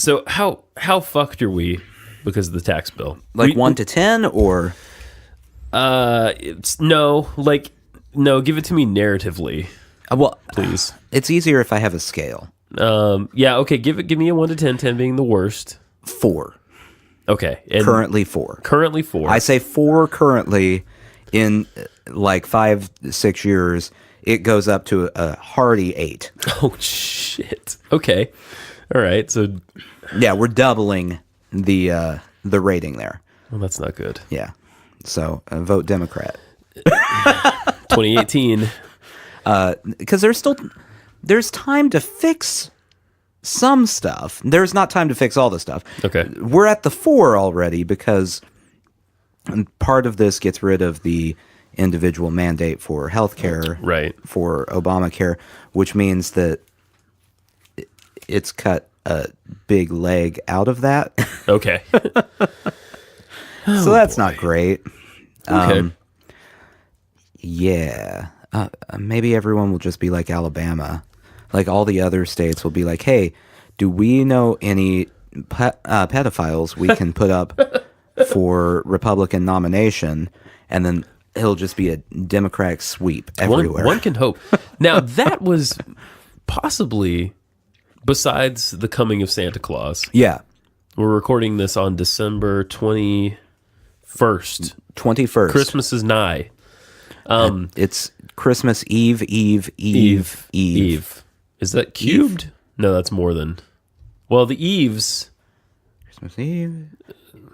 So how fucked are we because of the tax bill? Like 1 to 10 or? No, give it to me narratively. Well, please. It's easier if I have a scale. Yeah, okay, give me a 1 to 10, 10 being the worst. 4. Okay. And currently 4. Currently 4. I say 4 currently. In like 5-6 years, it goes up to a hearty 8. Oh, shit. Okay. All right, so... Yeah, we're doubling the rating there. Well, that's not good. Yeah. So, vote Democrat. 2018. Because there's time to fix some stuff. There's not time to fix all the stuff. Okay. We're at the 4 already because part of this gets rid of the individual mandate for healthcare, right, for Obamacare, which means that it's cut a big leg out of that. Okay. So that's not great. Okay. Yeah. Maybe everyone will just be like Alabama. Like all the other states will be like, hey, do we know any pedophiles we can put up for Republican nomination? And then it'll just be a Democratic sweep everywhere. One can hope. Now, that was possibly, besides the coming of Santa Claus. Yeah. We're recording this on December 21st. 21st. Christmas is nigh. It's Christmas Eve. Is that cubed? No, that's more than... Well, the Eves... Christmas Eve,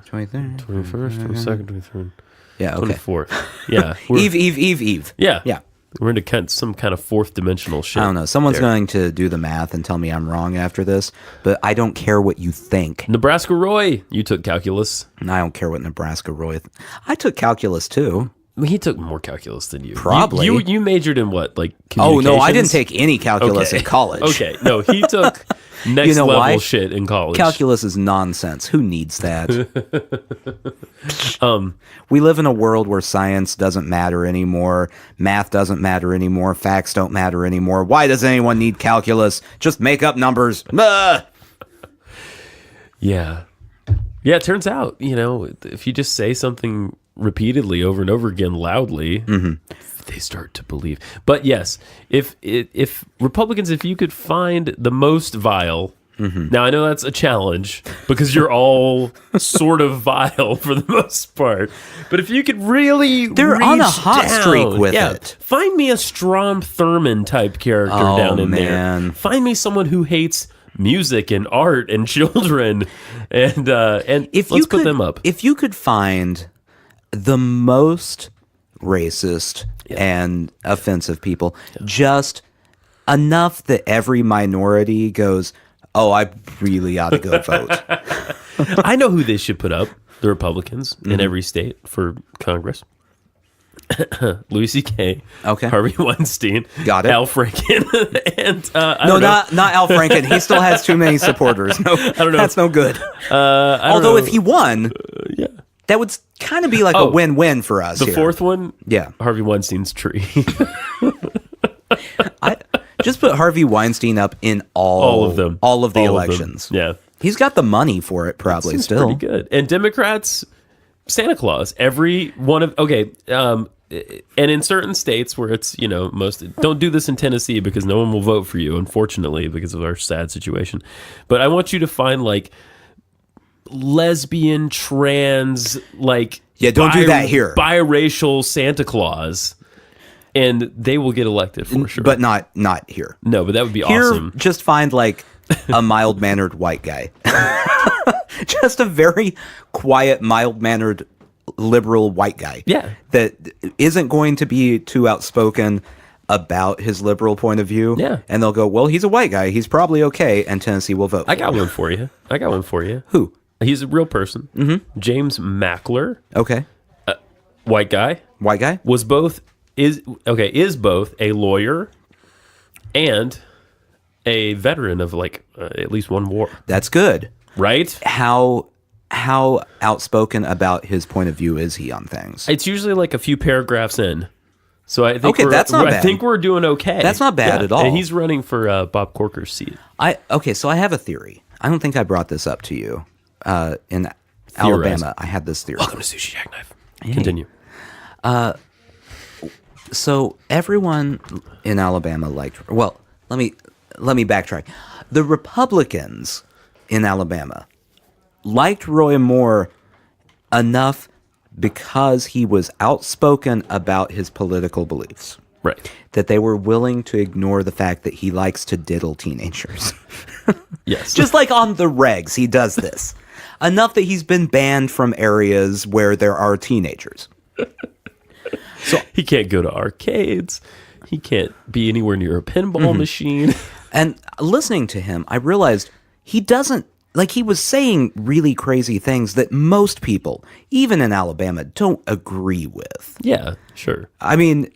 23rd. 21st, 22nd, 23rd. Yeah, okay. 24th. Yeah. Eve. Yeah. We're into some kind of fourth dimensional shit. I don't know. Someone's going to do the math and tell me I'm wrong after this, but I don't care what you think. Nebraska Roy, you took calculus. And I don't care what Nebraska Roy... I took calculus, too. He took more calculus than you. Probably. You majored in what? Like Oh, no, I didn't take any calculus in college. Okay, no, he took next level shit in college. Calculus is nonsense. Who needs that? We live in a world where science doesn't matter anymore. Math doesn't matter anymore. Facts don't matter anymore. Why does anyone need calculus? Just make up numbers. Yeah. Yeah, it turns out, if you just say something repeatedly over and over again loudly, they start to believe. But yes, if Republicans, if you could find the most vile, now I know that's a challenge because you're all sort of vile for the most part, but if you could really they're on a hot streak with it. Find me a Strom Thurmond type character down in there. Find me someone who hates music and art and children, and if let's put them up. If you could find the most racist and offensive people, just enough that every minority goes, oh, I really ought to go vote. I know who they should put up, the Republicans in every state for Congress. Louis C.K. Okay. Harvey Weinstein. Got it. Al Franken. And not Al Franken. He still has too many supporters. No, I don't know. That's no good. Although if he won, that would kind of be like a win-win for us. The fourth one? Yeah. Harvey Weinstein's tree. I just put Harvey Weinstein up in all of them. All of the elections. Yeah. He's got the money for it probably still. Pretty good. And Democrats, Santa Claus. Every one of... Okay. And in certain states where it's, most... Don't do this in Tennessee because no one will vote for you, unfortunately, because of our sad situation. But I want you to find, lesbian, trans, don't do that here. Biracial Santa Claus, and they will get elected for sure. But not here. No, but that would be here, awesome. Just find a mild-mannered white guy. Just a very quiet, mild-mannered liberal white guy. Yeah. That isn't going to be too outspoken about his liberal point of view. Yeah. And they'll go, well, he's a white guy. He's probably okay, and Tennessee will vote. I got one for you. Who? He's a real person. Mm-hmm. James Mackler. Okay. White guy. White guy? Is both a lawyer and a veteran of at least one war. That's good. Right? How outspoken about his point of view is he on things? It's usually a few paragraphs in. So I think that's not bad. I think we're doing okay. That's not bad at all. And he's running for Bob Corker's seat. So I have a theory. I don't think I brought this up to you. In Alabama, I had this theory. Welcome to Sushi Jackknife. Continue. So everyone in Alabama liked. Well, let me backtrack. The Republicans in Alabama liked Roy Moore enough because he was outspoken about his political beliefs. Right. That they were willing to ignore the fact that he likes to diddle teenagers. Yes. Just like on the regs, he does this. Enough that he's been banned from areas where there are teenagers. So he can't go to arcades. He can't be anywhere near a pinball machine. And listening to him, I realized he doesn't, like, he was saying really crazy things that most people, even in Alabama, don't agree with. Yeah, sure. I mean,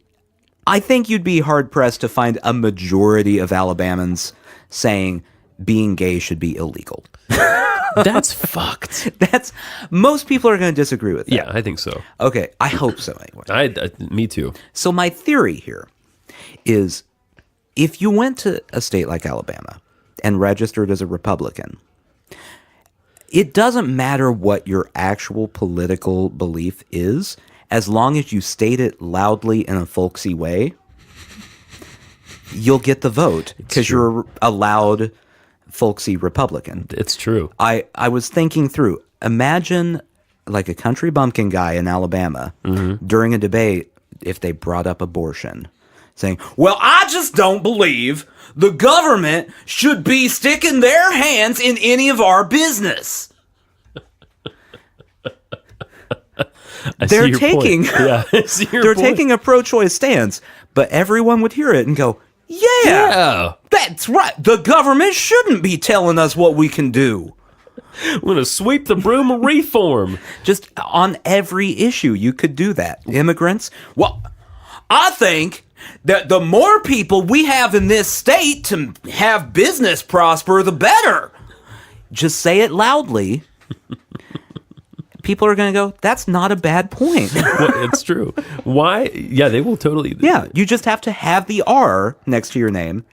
I think you'd be hard-pressed to find a majority of Alabamans saying being gay should be illegal. That's fucked. Most people are going to disagree with that. Yeah, I think so. Okay, I hope so anyway. Me too. So my theory here is if you went to a state like Alabama and registered as a Republican, it doesn't matter what your actual political belief is, as long as you state it loudly in a folksy way, you'll get the vote because you're a loud, folksy Republican. It's true. I was thinking through, imagine like a country bumpkin guy in Alabama during a debate if they brought up abortion, saying, well, I just don't believe the government should be sticking their hands in any of our business. They're taking taking a pro-choice stance, but everyone would hear it and go, yeah, that's right. The government shouldn't be telling us what we can do. I'm going to sweep the broom of reform. Just on every issue, you could do that. Immigrants? Well, I think that the more people we have in this state to have business prosper, the better. Just say it loudly. People are going to go, that's not a bad point. Well, it's true. Why? Yeah, they will totally. Yeah, you just have to have the R next to your name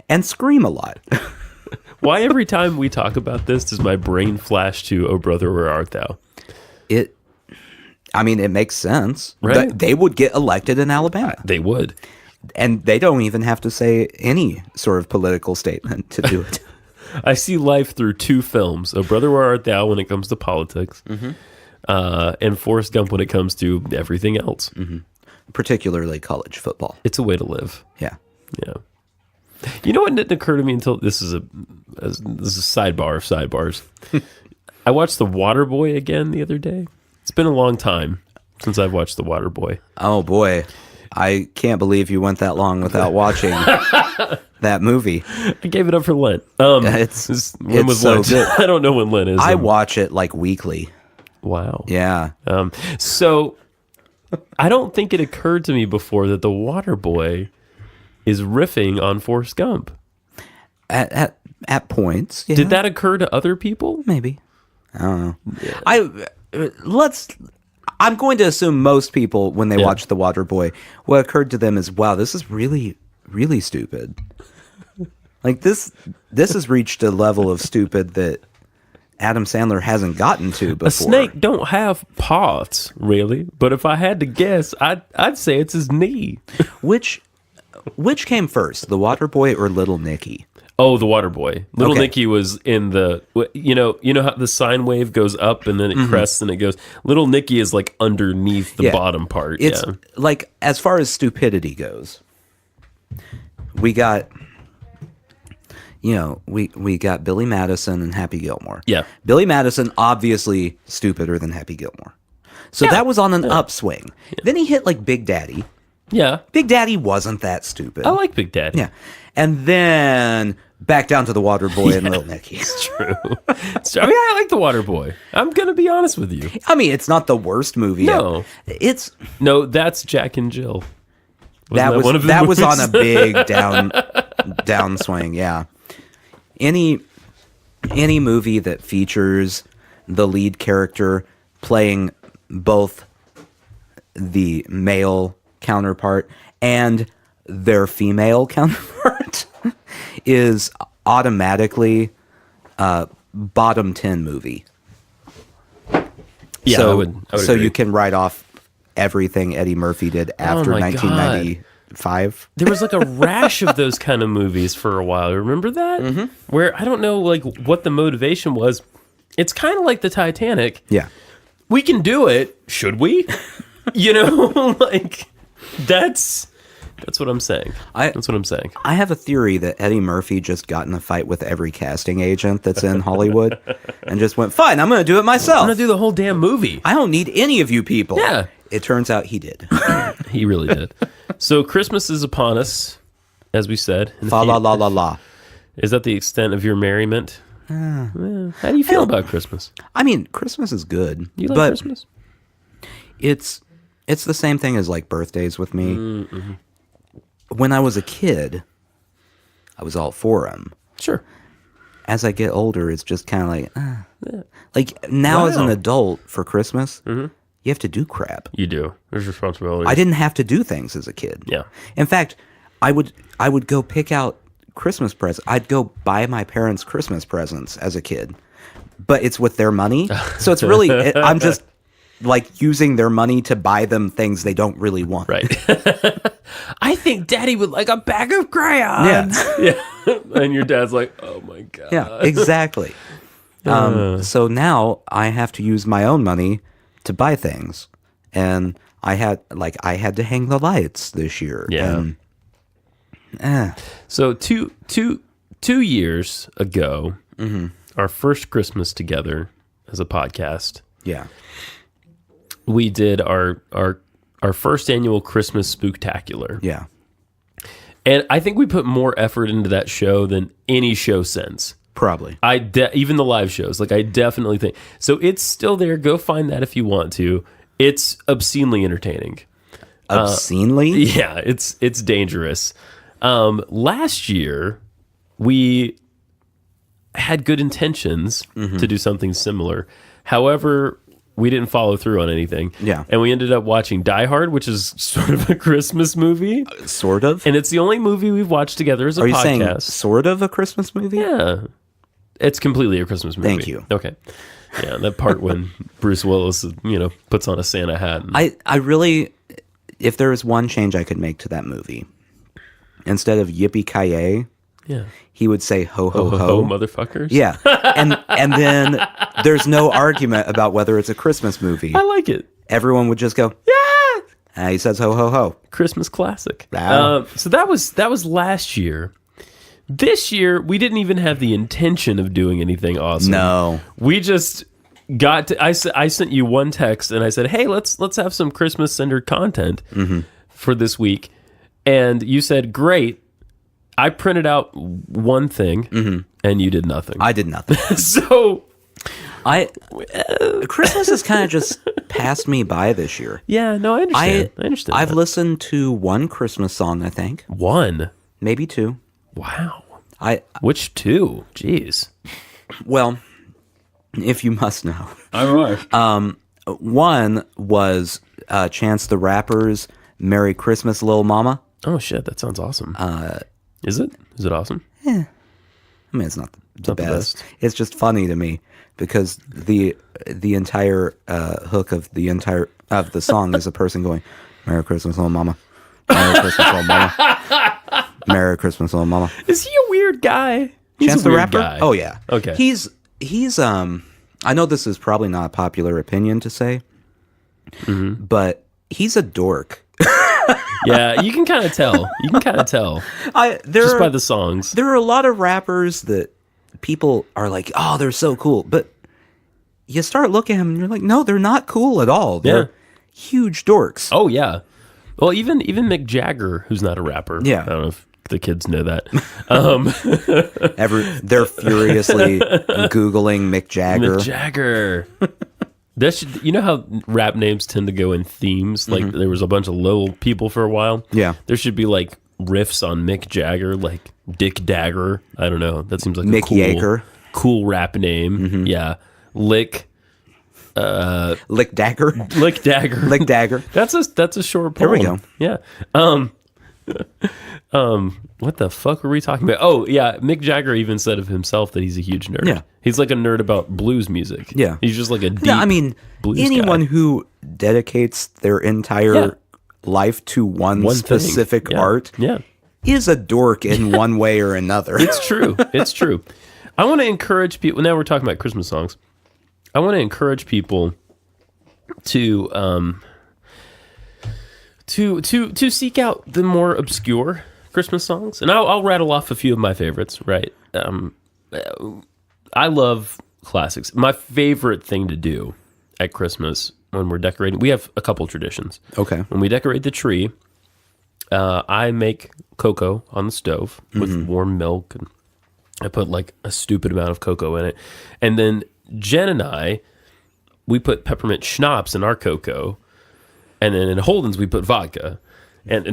and scream a lot. Why every time we talk about this does my brain flash to, oh brother, where art thou? It makes sense. Right? They would get elected in Alabama. They would. And they don't even have to say any sort of political statement to do it. I see life through two films, Oh Brother, Where Art Thou when it comes to politics, and Forrest Gump when it comes to everything else. Particularly college football. It's a way to live. Yeah. Yeah. You know what didn't occur to me until this is a sidebar of sidebars. I watched The Waterboy again the other day. It's been a long time since I've watched The Waterboy. Oh boy, I can't believe you went that long without watching that movie. I gave it up for Lent. When was so Lent? good. I don't know when Lent is. I watch it like weekly. Wow. Yeah. So I don't think it occurred to me before that The Waterboy is riffing on Forrest Gump. At points. Yeah. Did that occur to other people? Maybe. I don't know. Yeah. I'm going to assume most people, when they watch The Waterboy, what occurred to them is, wow, this is really, really stupid. Like this has reached a level of stupid that Adam Sandler hasn't gotten to before. A snake don't have paws, really. But if I had to guess, I'd say it's his knee. Which came first, The Waterboy or Little Nicky? Oh, The Waterboy. Little Nicky was in the, you know how the sine wave goes up and then it crests and it goes. Little Nicky is like underneath the bottom part. It's like, as far as stupidity goes, we got, we got Billy Madison and Happy Gilmore. Yeah. Billy Madison, obviously stupider than Happy Gilmore. So that was on an upswing. Yeah. Then he hit like Big Daddy. Yeah. Big Daddy wasn't that stupid. I like Big Daddy. Yeah. And then back down to The Waterboy and Little Nicky. It's true. I like The Waterboy. I'm going to be honest with you. I mean, it's not the worst movie. No. No, that's Jack and Jill. That was on a big downswing, yeah. Any movie that features the lead character playing both the male counterpart and their female counterpart is automatically bottom 10 movie. Yeah, so, I would so agree. you can write off everything Eddie Murphy did after my 1995. There was like a rash of those kind of movies for a while. Remember that? Mm-hmm. Where I don't know like what the motivation was. It's kind of like the Titanic. Yeah. We can do it. Should we? Like that's what I'm saying. That's what I'm saying. I have a theory that Eddie Murphy just got in a fight with every casting agent that's in Hollywood and just went, fine, I'm going to do it myself. I'm going to do the whole damn movie. I don't need any of you people. Yeah. It turns out he did. He really did. So Christmas is upon us, as we said. Fa la la la la. Is that the extent of your merriment? How do you feel about Christmas? I mean, Christmas is good. You like Christmas? It's the same thing as like birthdays with me. Mm-hmm. When I was a kid, I was all for them. Sure. As I get older, it's just kind of like, like now as an adult for Christmas, you have to do crap. You do. There's responsibility. I didn't have to do things as a kid. Yeah. In fact, I would go pick out Christmas presents. I'd go buy my parents Christmas presents as a kid, but it's with their money. So it's really, I'm just like using their money to buy them things they don't really want. Right. I think Daddy would like a bag of crayons. Yeah. And your dad's like, oh my God. Yeah, exactly. So now I have to use my own money to buy things. And I had to hang the lights this year. Yeah. And, So two years ago, our first Christmas together as a podcast, yeah. we did our first annual Christmas Spooktacular. Yeah. And I think we put more effort into that show than any show since. Probably. Even the live shows. Like, I definitely think. So it's still there. Go find that if you want to. It's obscenely entertaining. Obscenely? Yeah, it's dangerous. Last year, we had good intentions to do something similar. However, we didn't follow through on anything. Yeah. And we ended up watching Die Hard, which is sort of a Christmas movie. Sort of? And it's the only movie we've watched together as a podcast. Are you saying sort of a Christmas movie? Yeah. It's completely a Christmas movie. Thank you. Okay. Yeah, that part when Bruce Willis, puts on a Santa hat. And, I really, if there was one change I could make to that movie, instead of yippee-ki-yay, yeah, he would say ho, ho, ho. Ho, motherfuckers. Yeah. And then there's no argument about whether it's a Christmas movie. I like it. Everyone would just go, yeah. And he says ho, ho, ho. Christmas classic. Wow. So that was last year. This year, we didn't even have the intention of doing anything awesome. No. We just got to, I sent you one text and I said, hey, let's have some Christmas-centered content for this week. And you said, great. I printed out one thing and you did nothing. I did nothing. So Christmas has kind of just passed me by this year. Yeah, no, I understand. I've listened to one Christmas song, I think. One? Maybe two. Wow. Which two? Jeez. Well, if you must know. All right. One was Chance the Rapper's Merry Christmas, Little Mama. Oh, shit. That sounds awesome. Is it? Is it awesome? Yeah. I mean, it's not the best. It's just funny to me because the entire hook of the song is a person going, Merry Christmas, Little Mama. Merry Christmas, Little Mama. Merry Christmas, Little Mama. Is he a weird guy? Chance the Rapper? Guy. Oh, yeah. Okay. He's I know this is probably not a popular opinion to say, but he's a dork. Yeah, you can kind of tell. Just by the songs. There are a lot of rappers that people are like, oh, they're so cool. But you start looking at them and you're like, no, they're not cool at all. They're huge dorks. Oh, yeah. Well, even Mick Jagger, who's not a rapper. Yeah. I don't know if the kids know that. They're furiously Googling Mick Jagger. Mick Jagger. You know how rap names tend to go in themes? Like there was a bunch of little people for a while. Yeah. There should be like riffs on Mick Jagger, like Dick Dagger. I don't know. That seems like Mick Jagger. Cool rap name. Yeah. Lick Dagger. Lick Dagger. Lick Dagger. That's a short poem. Here we go. Yeah. What the fuck were we talking about? Oh, yeah. Mick Jagger even said of himself that he's a huge nerd. Yeah. He's like a nerd about blues music. Yeah. He's just like a deep No, I mean, blues anyone guy. who dedicates their entire Yeah. life to one One thing. specific Yeah. art Yeah. is a dork in one way or another. It's true. It's true. I want to encourage people. Now we're talking about Christmas songs. I want to encourage people to seek out the more obscure Christmas songs, and I'll rattle off a few of my favorites. Right. I love classics. My favorite thing to do at Christmas when we're decorating, we have a couple traditions. Okay. When we decorate the tree, I make cocoa on the stove with warm milk, and I put like a stupid amount of cocoa in it. And then Jen and I, we put peppermint schnapps in our cocoa. And then in Holden's, we put vodka. And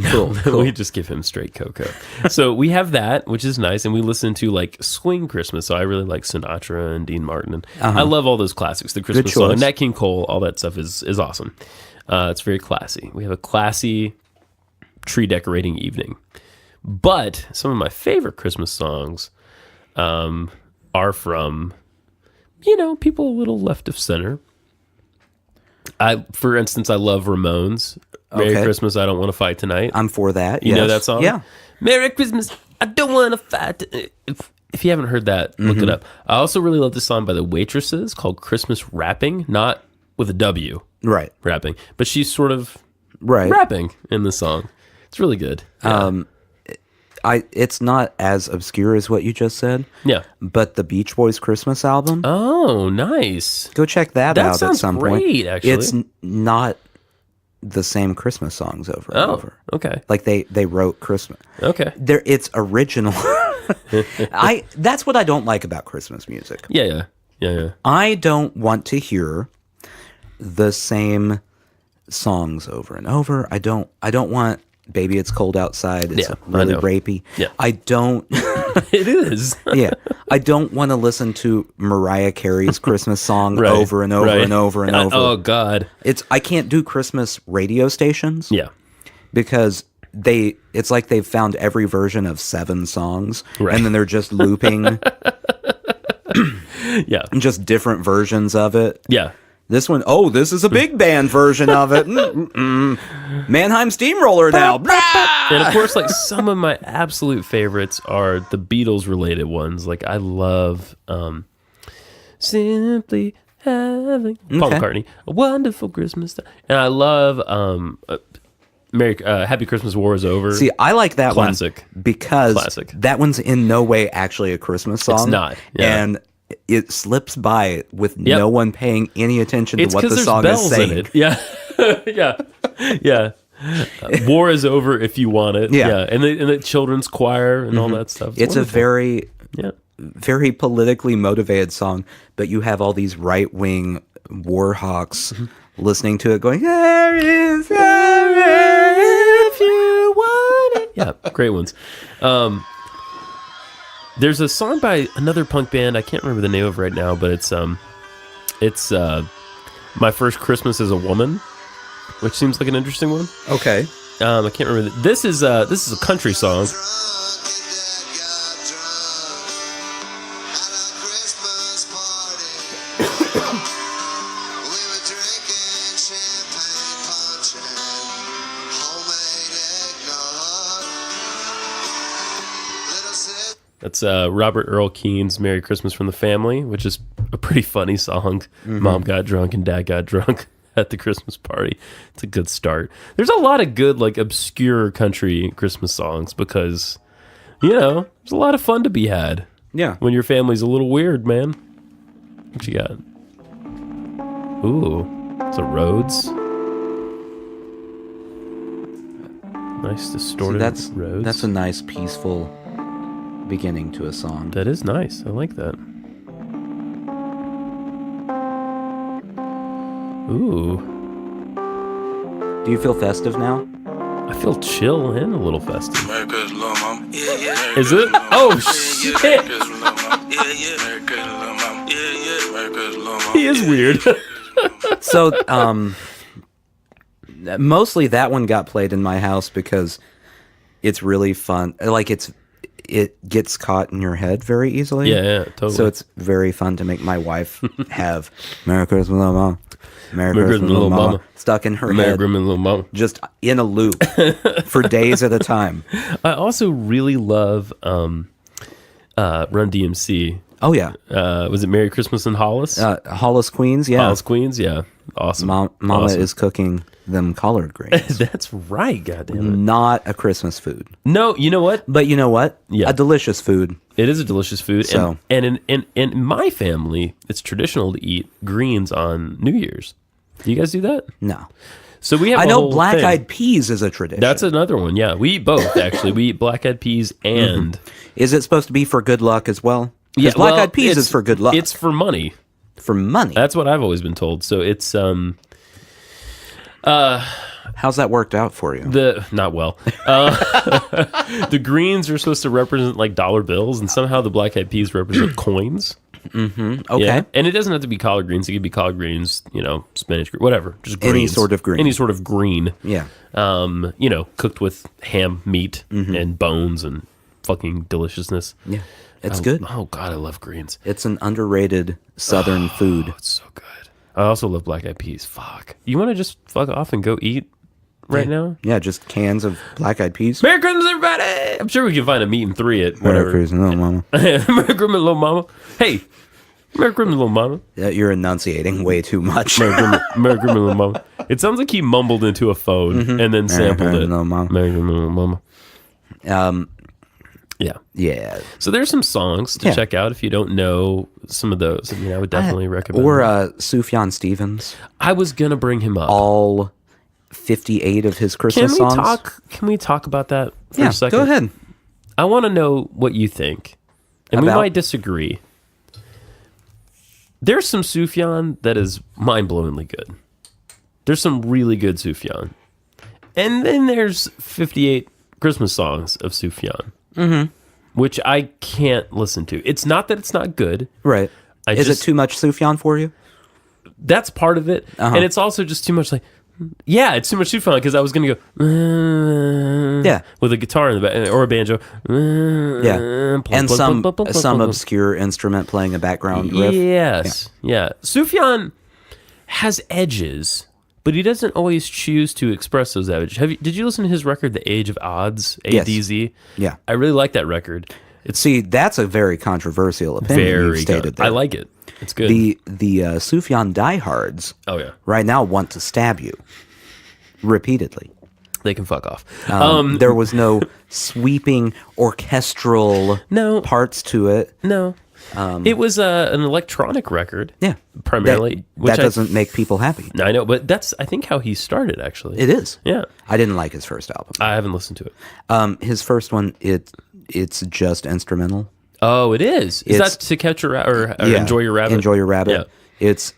we just give him straight cocoa. So we have that, which is nice. And we listen to like swing Christmas. So I really like Sinatra and Dean Martin. And I love all those classics. The Christmas song, Nat King Cole, all that stuff is awesome. It's very classy. We have a classy tree decorating evening. But some of my favorite Christmas songs are from, people a little left of center. For instance, I love Ramones. Merry Christmas, I Don't Want to Fight Tonight. I'm for that. You know that song? Yeah. Merry Christmas, I Don't Want to Fight. If you haven't heard that, look it up. I also really love this song by the Waitresses called Christmas Rapping, not with a W. Right. Rapping. But she's sort of Right. rapping in the song. It's really good. Yeah. It's not as obscure as what you just said. Yeah. But the Beach Boys Christmas album, Oh, nice. go check that out sounds at some point. great, actually. It's not the same Christmas songs over and over. Okay. Like they wrote Christmas. Okay. It's original. That's what I don't like about Christmas music. Yeah. I don't want to hear the same songs over and over. I don't want Baby It's Cold Outside. It's really rapey. Yeah. I don't It is. Yeah. I don't want to listen to Mariah Carey's Christmas song over and over and over and over. Oh God. I can't do Christmas radio stations. Yeah. Because it's like they've found every version of 7 songs and then they're just looping Yeah. just different versions of it. Yeah. This one, this is a big band version of it. Mannheim Steamroller now. And of course, like some of my absolute favorites are the Beatles related ones. Like I love Simply Having Paul McCartney, A Wonderful Christmas Time. And I love Happy Christmas, War is Over. See, I like that Classic. one because Classic. that one's in no way actually a Christmas song. It's not. Yeah. And it slips by with no one paying any attention to what the song is saying. In it. Yeah. Yeah. War is over if you want it. Yeah. And the children's choir and all that stuff. It's a very, yeah. very politically motivated song, but you have all these right-wing war hawks listening to it going, there is heaven if you want it. Yeah, great ones. There's a song by another punk band. I can't remember the name of it right now, but it's My First Christmas as a Woman, which seems like an interesting one. Okay. I can't remember. This is a country song. That's Robert Earl Keen's Merry Christmas from the Family, which is a pretty funny song. Mom got drunk and Dad got drunk at the Christmas party. It's a good start. There's a lot of good, like, obscure country Christmas songs because, there's a lot of fun to be had. Yeah. When your family's a little weird, man. What you got? Ooh. It's a Rhodes. Nice distorted Rhodes. That's a nice, peaceful beginning to a song. That is nice. I like that. Ooh. Do you feel festive now? I feel chill and a little festive. Merry Christmas, little mama. Yeah. Is it? Oh, shit. Merry Christmas, little mama. Yeah. Merry Christmas, little mama. Yeah. Merry Christmas, little mama. He is weird. So, mostly that one got played in my house because It's really fun. Like it gets caught in your head very easily. Yeah, totally. So it's very fun to make my wife have Merry Christmas, Little Mama. Merry Christmas, Little Mama stuck in her Merry head. Christmas, Little Mama. Just in a loop for days at a time. I also really love Run DMC. Oh, yeah. Was it Merry Christmas in Hollis? Hollis, Queens, yeah. Hollis, Queens, yeah. Awesome. Mama Awesome. is cooking them collard greens. That's right, goddammit. Not a Christmas food. No, you know what? But you know what? Yeah. A delicious food. It is a delicious food. So- And in my family, it's traditional to eat greens on New Year's. Do you guys do that? No. So we have I a know whole thing. black-eyed peas is a tradition. That's another one, yeah. We eat both, actually. We eat black-eyed peas and... Is it supposed to be for good luck as well? Yeah, Because black-eyed peas is for good luck. It's for money. for money. That's what I've always been told. So it's... How's that worked out for you? Not well. The greens are supposed to represent like dollar bills, and somehow the black-eyed peas represent coins. Okay. Yeah. And it doesn't have to be collard greens. It could be collard greens, spinach, whatever. Just greens. Any sort of green. Any sort of green. Yeah. Cooked with ham, meat, and bones and fucking deliciousness. Yeah. It's good. Oh, God, I love greens. It's an underrated Southern food. It's so good. I also love black-eyed peas. Fuck. You want to just fuck off and go eat right now? Yeah, just cans of black-eyed peas. Merry Christmas, everybody! I'm sure we can find a meat and 3 at Merry whatever. Christmas, little mama. Merry Christmas, little mama. Hey, Merry Christmas, little mama. You're enunciating way too much. Merry Christmas, little mama. It sounds like he mumbled into a phone and then sampled Christmas, it. little mama. Merry Christmas, little mama. Yeah. Yeah. So there's some songs to Yeah. check out if you don't know some of those. I mean, I would definitely recommend. Or them. Sufjan Stevens. I was gonna bring him up. All 58 of his Christmas songs. Can we talk about that for Yeah, a second? go ahead. I want to know what you think, and we About? might disagree. There's some Sufjan that is mind-blowingly good. There's some really good Sufjan, and then there's 58 Christmas songs of Sufjan, which I can't listen to. It's not that it's not good. Right. Is it too much Sufjan for you? That's part of it, and it's also just too much. Like, yeah, it's too much Sufjan because I was gonna go, Yeah. with a guitar in the back or a banjo, Yeah. And some obscure instrument playing a background riff. Yes, yeah. Sufjan has edges, but he doesn't always choose to express those edges. Did you listen to his record, The Age of Odds, ADZ? Yeah. I really like that record. See, that's a very controversial opinion you've Very stated good. there. I like it. It's good. The Sufjan diehards Oh yeah, right now want to stab you repeatedly. they can fuck off. There was no sweeping orchestral No. parts to it. No, it was an electronic record. Yeah. primarily. That doesn't make people happy. I know, but that's I think how he started actually. It is. Yeah, I didn't like his first album. I haven't listened to it. His first one, it's just instrumental. Oh, it is. Is It's- that To Catch a Rabbit or Yeah, Enjoy Your Rabbit? Enjoy Your Rabbit. Yeah. It's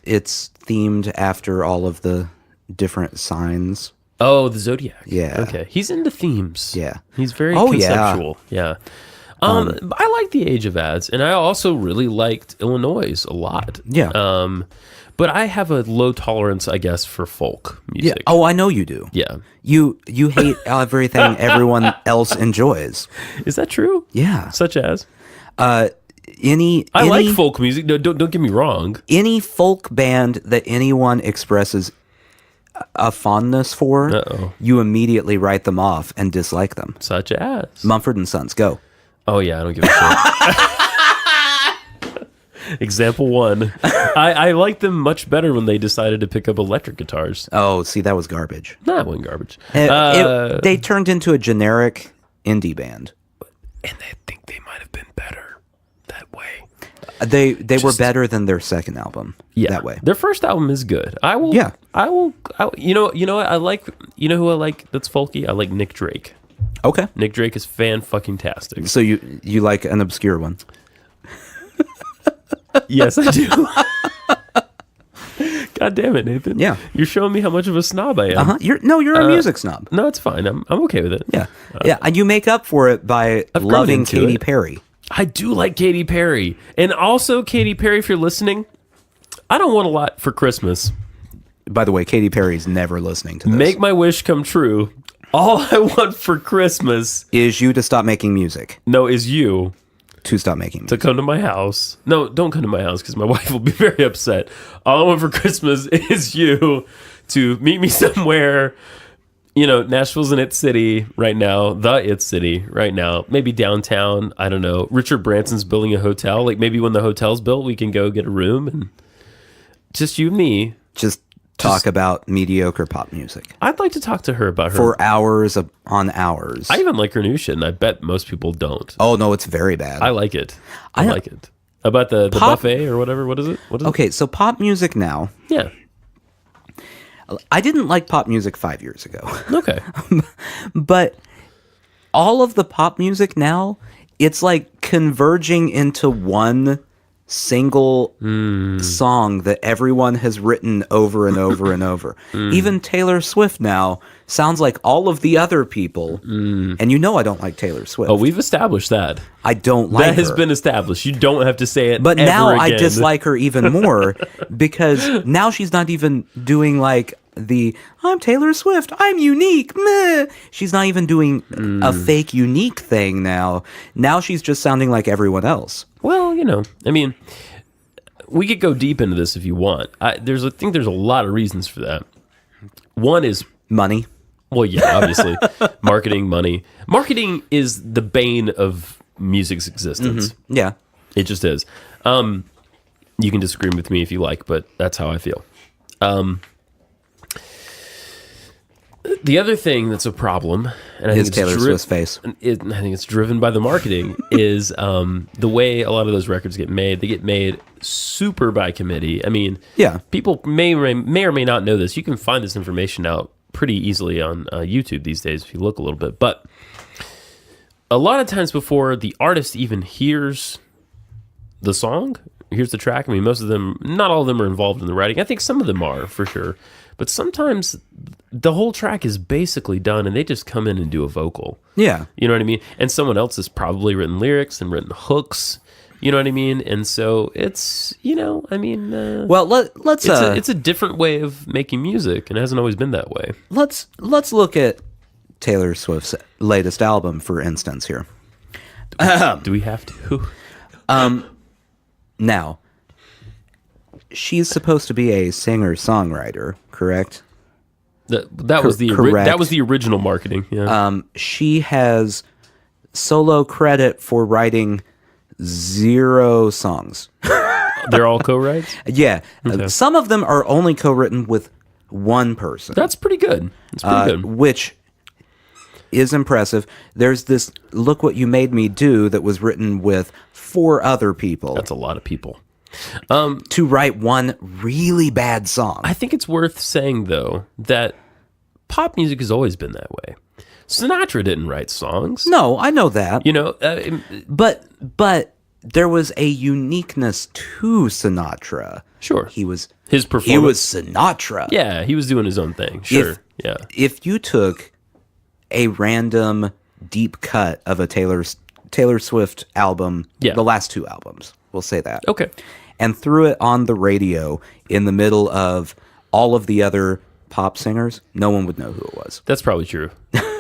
themed after all of the different signs. Oh, the Zodiac. Yeah. Okay. He's into themes. Yeah. He's very Oh, yeah. conceptual. Yeah. I like The Age of Ads, and I also really liked Illinois a lot. Yeah. But I have a low tolerance, I guess, for folk Yeah. music. Oh, I know you do. Yeah. You hate everything everyone else enjoys. Is that true? Yeah. Such as? I like folk music. No, don't get me wrong. any folk band that anyone expresses a fondness for, Uh-oh. you immediately write them off and dislike them. Such as? Mumford and Sons, go. Oh, yeah, I don't give a shit. Example 1. I liked them much better when they decided to pick up electric guitars. Oh, see, that was garbage. Nah, it wasn't garbage. They turned into a generic indie band. And I think they might have been better that way. They were better than their second album. Yeah, that way. Their first album is good. I will. Yeah. I will. You know what? I like. You know who I like? That's folky. I like Nick Drake. Okay. Nick Drake is fan-fucking-tastic. So you like an obscure one? Yes, I do. God damn it, Nathan. Yeah. You're showing me how much of a snob I am. You're a music snob. No, it's fine. I'm okay with it. Yeah, and you make up for it by I've grown loving into Katy it. Perry. I do like Katy Perry. And also, Katy Perry, if you're listening, I don't want a lot for Christmas. By the way, Katy Perry's never listening to this. Make my wish come true. All I want for Christmas is you to stop making music. is you To stop making to music. come to my house. No, don't come to my house because my wife will be very upset. All I want for Christmas is you to meet me somewhere. Nashville's an it city right now, the it city right now. Maybe downtown. I don't know. Richard Branson's building a hotel. Like maybe when the hotel's built, we can go get a room and just you and me. Just talk about mediocre pop music. I'd like to talk to her about her. For hours on hours. I even like her new shit, and I bet most people don't. Oh, no, it's very bad. I like it. I like it. About the buffet or whatever. What is it? Okay, so pop music now. Yeah. I didn't like pop music 5 years ago. Okay. But all of the pop music now, it's like converging into one single song that everyone has written over and over and over. Even Taylor Swift now sounds like all of the other people. And I don't like Taylor Swift. Oh, we've established that. I don't like her. That has been established. You don't have to say it But ever now I again. dislike her even more because now she's not even doing like I'm Taylor Swift, I'm unique, meh. She's not even doing a fake unique thing now. Now she's just sounding like everyone else. Well, I mean, we could go deep into this if you want. I think there's a lot of reasons for that. One is Money. well, yeah, obviously, marketing, money. Marketing is the bane of music's existence. Yeah. It just is. You can disagree with me if you like, but that's how I feel. The other thing that's a problem, and I think it's Taylor Swift's face. I think it's driven by the marketing, is the way a lot of those records get made. They get made super by committee. I mean, Yeah. people may or may not know this. You can find this information out pretty easily on YouTube these days if you look a little bit. But a lot of times before the artist even hears the song, here's the track. I mean, most of them, not all of them are involved in the writing. I think some of them are, for sure. But sometimes the whole track is basically done and they just come in and do a vocal. Yeah. You know what I mean? And someone else has probably written lyrics and written hooks. You know what I mean? And so it's, Well, let's it's a different way of making music, and it hasn't always been that way. let's look at Taylor Swift's latest album, for instance, here. Do we have to? Now, she's supposed to be a singer-songwriter, correct? That was the Correct. that was the original marketing. Yeah. She has solo credit for writing 0 songs. They're all co-writes? Yeah. Okay. Some of them are only co-written with one person. That's pretty good. That's pretty good. Which is impressive. There's this Look What You Made Me Do that was written with 4 other people That's a lot of people. to write one really bad song. I think it's worth saying, though, that pop music has always been that way. Sinatra didn't write songs. No, I know that. But But there was a uniqueness to Sinatra. sure. He was His performance. He was Sinatra. Yeah, he was doing his own thing. Sure. Yeah. If you took a random deep cut of a Taylor Swift album, Yeah. the last 2 albums, we'll say that. Okay. And threw it on the radio in the middle of all of the other pop singers, no one would know who it was. That's probably true.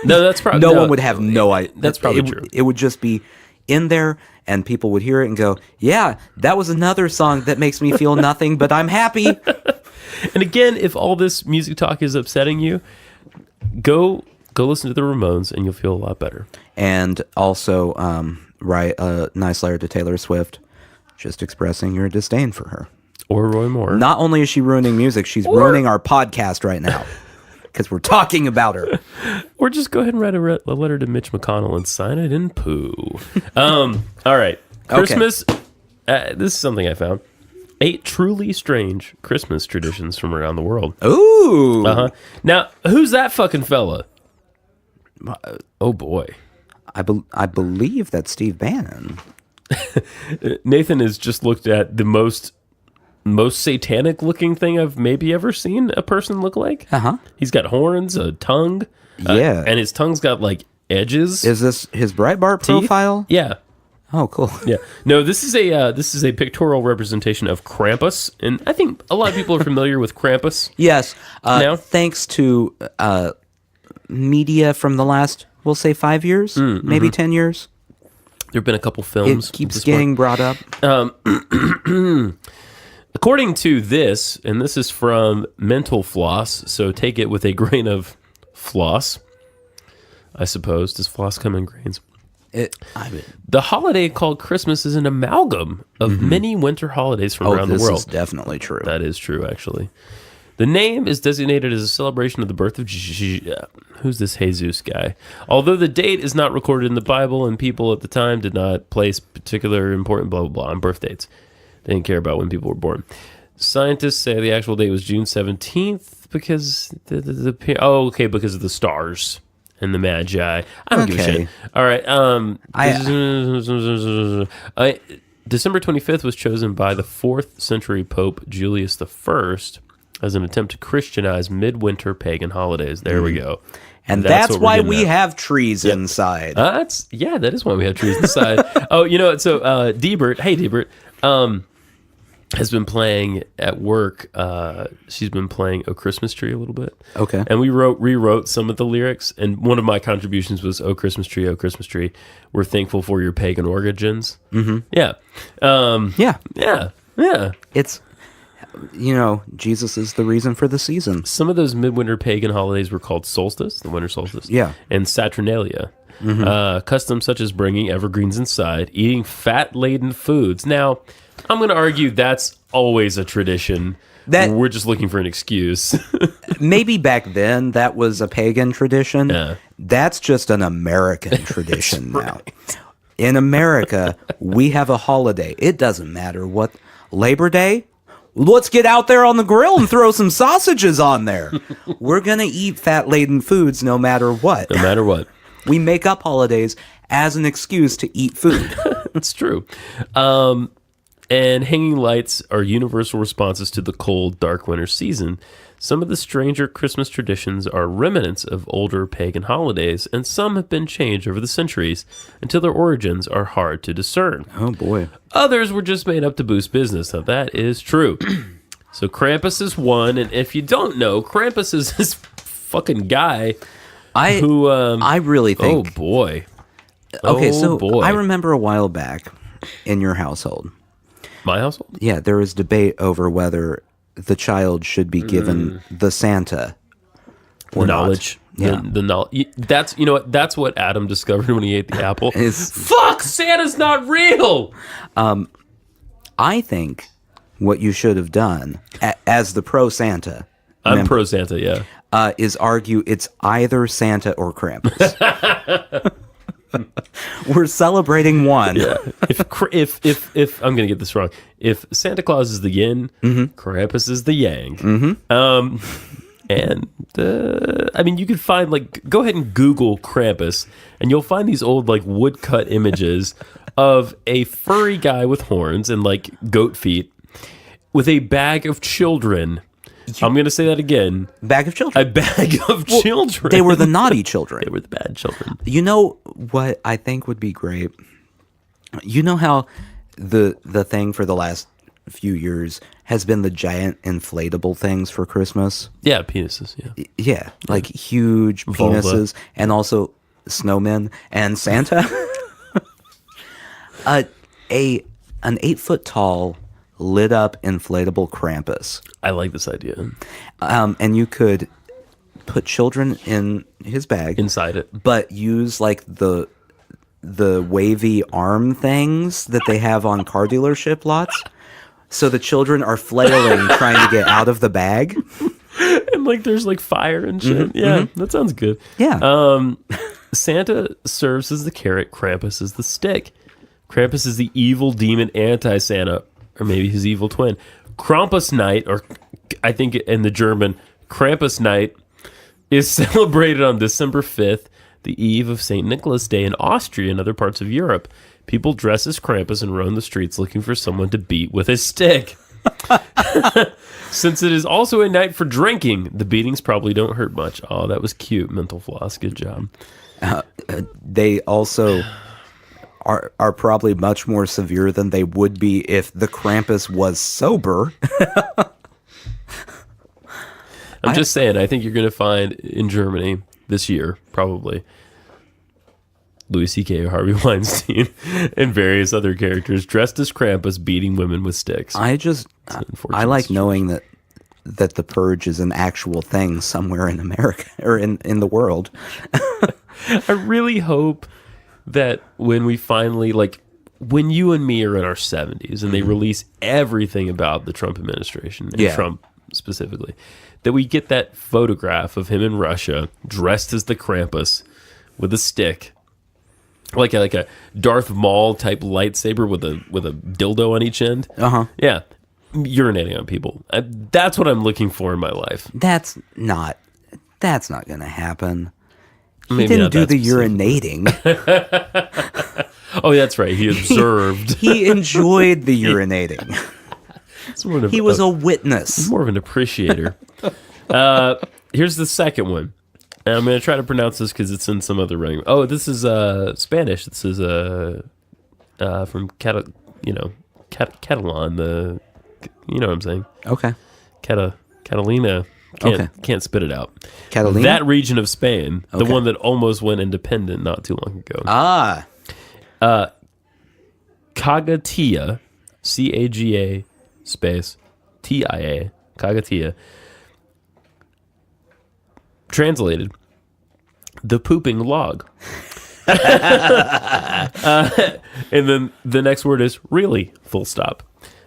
No, that's probably No one would have no idea. That's probably true. It would just be in there, and people would hear it and go, "Yeah, that was another song that makes me feel nothing, but I'm happy." And again, if all this music talk is upsetting you, go listen to the Ramones, and you'll feel a lot better. And also, write a nice letter to Taylor Swift, just expressing your disdain for her. Or Roy Moore. Not only is she ruining music, she's ruining our podcast right now because we're talking about her. Or just go ahead and write a letter to Mitch McConnell and sign it in poo. All right. Christmas. This is something I found. 8 truly strange Christmas traditions from around the world. Ooh. Uh-huh. Now, who's that fucking fella? Oh, boy. I believe that's Steve Bannon. Nathan has just looked at the most satanic looking thing I've maybe ever seen a person look like. Uh-huh. He's got horns, a tongue. Yeah. And his tongue's got like edges. Is this his Breitbart teeth. profile? Yeah. Oh, cool. Yeah. No, this is a pictorial representation of Krampus, and I think a lot of people are familiar with Krampus. Yes. Now? Thanks to media from the last, we'll say 5 years, maybe 10 years. There have been a couple films. It keeps getting brought up. According to this, and this is from Mental Floss, so take it with a grain of floss, I suppose. Does floss come in grains? The holiday called Christmas is an amalgam of many winter holidays from around the world. This is definitely true. That is true, actually. The name is designated as a celebration of the birth of who's this Jesus guy? Although the date is not recorded in the Bible, and people at the time did not place particular important blah, blah, blah on birth dates. They didn't care about when people were born. Scientists say the actual date was June 17th because because of the stars and the Magi. I don't give a shit. All right. December 25th was chosen by the 4th century Pope Julius I as an attempt to Christianize midwinter pagan holidays. There we go. And that's why we have trees inside. That is why we have trees inside. Debert, hey Debert, has been playing at work. She's been playing "O Christmas Tree" a little bit. Okay. And we rewrote some of the lyrics, and one of my contributions was "O Christmas Tree, we're thankful for your pagan origins." Mm-hmm. Yeah. Yeah. It's, Jesus is the reason for the season. Some of those midwinter pagan holidays were called solstice, the winter solstice. Yeah. And Saturnalia. Customs such as bringing evergreens inside, eating fat-laden foods. Now, I'm going to argue that's always a tradition. We're just looking for an excuse. Maybe back then that was a pagan tradition. Yeah. That's just an American tradition now. In America, we have a holiday. It doesn't matter what. Labor Day? Let's get out there on the grill and throw some sausages on there. We're going to eat fat-laden foods no matter what. No matter what. We make up holidays as an excuse to eat food. It's true. And hanging lights are universal responses to the cold, dark winter season. Some of the stranger Christmas traditions are remnants of older pagan holidays, and some have been changed over the centuries until their origins are hard to discern. Oh, boy. Others were just made up to boost business. Now, that is true. So Krampus is one, and if you don't know, Krampus is this fucking guy who... I really think... Oh, boy. Okay, boy. I remember a while back in your household... My household? Yeah, there was debate over whether the child should be given the Santa or knowledge. Not. Yeah, the knowledge. That's That's what Adam discovered when he ate the apple. Fuck, Santa's not real. I think what you should have done as the pro Santa. I'm pro Santa. Yeah. Is argue it's either Santa or Krampus. We're celebrating one. Yeah. If I'm gonna get this wrong, if Santa Claus is the yin, Krampus is the yang. And you could find go ahead and Google Krampus, and you'll find these old woodcut images of a furry guy with horns and goat feet with a bag of children. I'm going to say that again. Bag of children. A bag of children. They were the naughty children. They were the bad children. You know what I think would be great? You know how the thing for the last few years has been the giant inflatable things for Christmas? Yeah, penises. Yeah. Yeah, huge penises and also snowmen and Santa. An 8-foot tall lit up inflatable Krampus. I like this idea. And you could put children in his bag. Inside it. But use the wavy arm things that they have on car dealership lots. So the children are flailing trying to get out of the bag. And there's fire and shit. Yeah, that sounds good. Yeah. Santa serves as the carrot, Krampus is the stick. Krampus is the evil demon anti-Santa, or maybe his evil twin. Krampus Night, or I think in the German, Krampus Night, is celebrated on December 5th, the eve of St. Nicholas Day in Austria and other parts of Europe. People dress as Krampus and roam the streets looking for someone to beat with a stick. Since it is also a night for drinking, the beatings probably don't hurt much. Oh, that was cute, Mental Floss. Good job. They also... are probably much more severe than they would be if the Krampus was sober. I'm just saying, I think you're going to find in Germany this year, probably. Louis C.K., Harvey Weinstein, and various other characters dressed as Krampus beating women with sticks. I like knowing that the purge is an actual thing somewhere in America or in the world. I really hope that when we finally, like, when you and me are in our 70s and they release everything about the Trump administration and Trump specifically, that we get that photograph of him in Russia dressed as the Krampus with a stick. Like a Darth Maul type lightsaber with a dildo on each end. Yeah, urinating on people. That's what I'm looking for in my life. That's not going to happen. Maybe he didn't do the urinating. Oh, that's right. He observed. He enjoyed the urinating. He was a witness. He's more of an appreciator. Here's the second one. And I'm going to try to pronounce this because it's in some other writing. Oh, this is Spanish. This is from Catalan. You know what I'm saying? Okay. Catalina. Can't spit it out. Catalina? That region of Spain, the one that almost went independent not too long ago. Cagatia, C-A-G-A space T-I-A, Cagatia. Translated, the pooping log. And then the next word is really, full stop.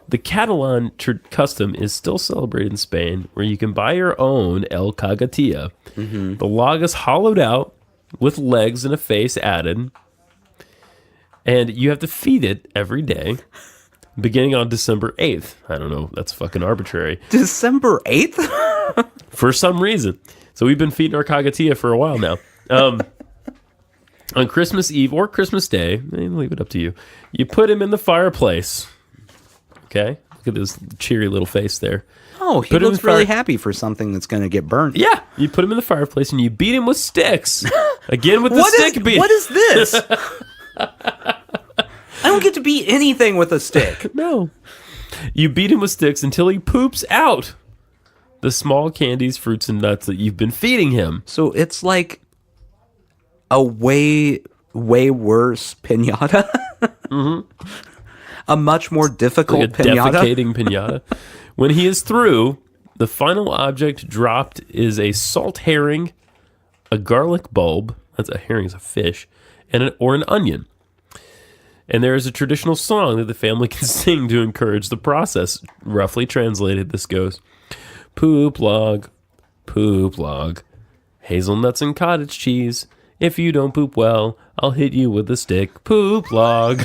The Catalan custom is still celebrated in Spain, where you can buy your own El Cagatia. Mm-hmm. The log is hollowed out with legs and a face added, and you have to feed it every day, beginning on December 8th. I don't know. That's fucking arbitrary. December 8th? For some reason. So we've been feeding our Cagatia for a while now. On Christmas Eve or Christmas Day, leave it up to you, you put him in the fireplace. Okay? Look at this cheery little face there. Oh, he looks really happy for something that's going to get burnt. Yeah. You put him in the fireplace and you beat him with sticks. Again with the stick beat. What is this? I don't get to beat anything with a stick. No. You beat him with sticks until he poops out the small candies, fruits, and nuts that you've been feeding him. So it's like a way worse pinata. Mm-hmm. A much more difficult like a pinata. Defecating pinata. When he is through, the final object dropped is a salt herring, a garlic bulb, that's a herring is a fish, or an onion. And there is a traditional song that the family can sing to encourage the process. Roughly translated, this goes, poop log, hazelnuts and cottage cheese. If you don't poop well, I'll hit you with a stick. Poop log.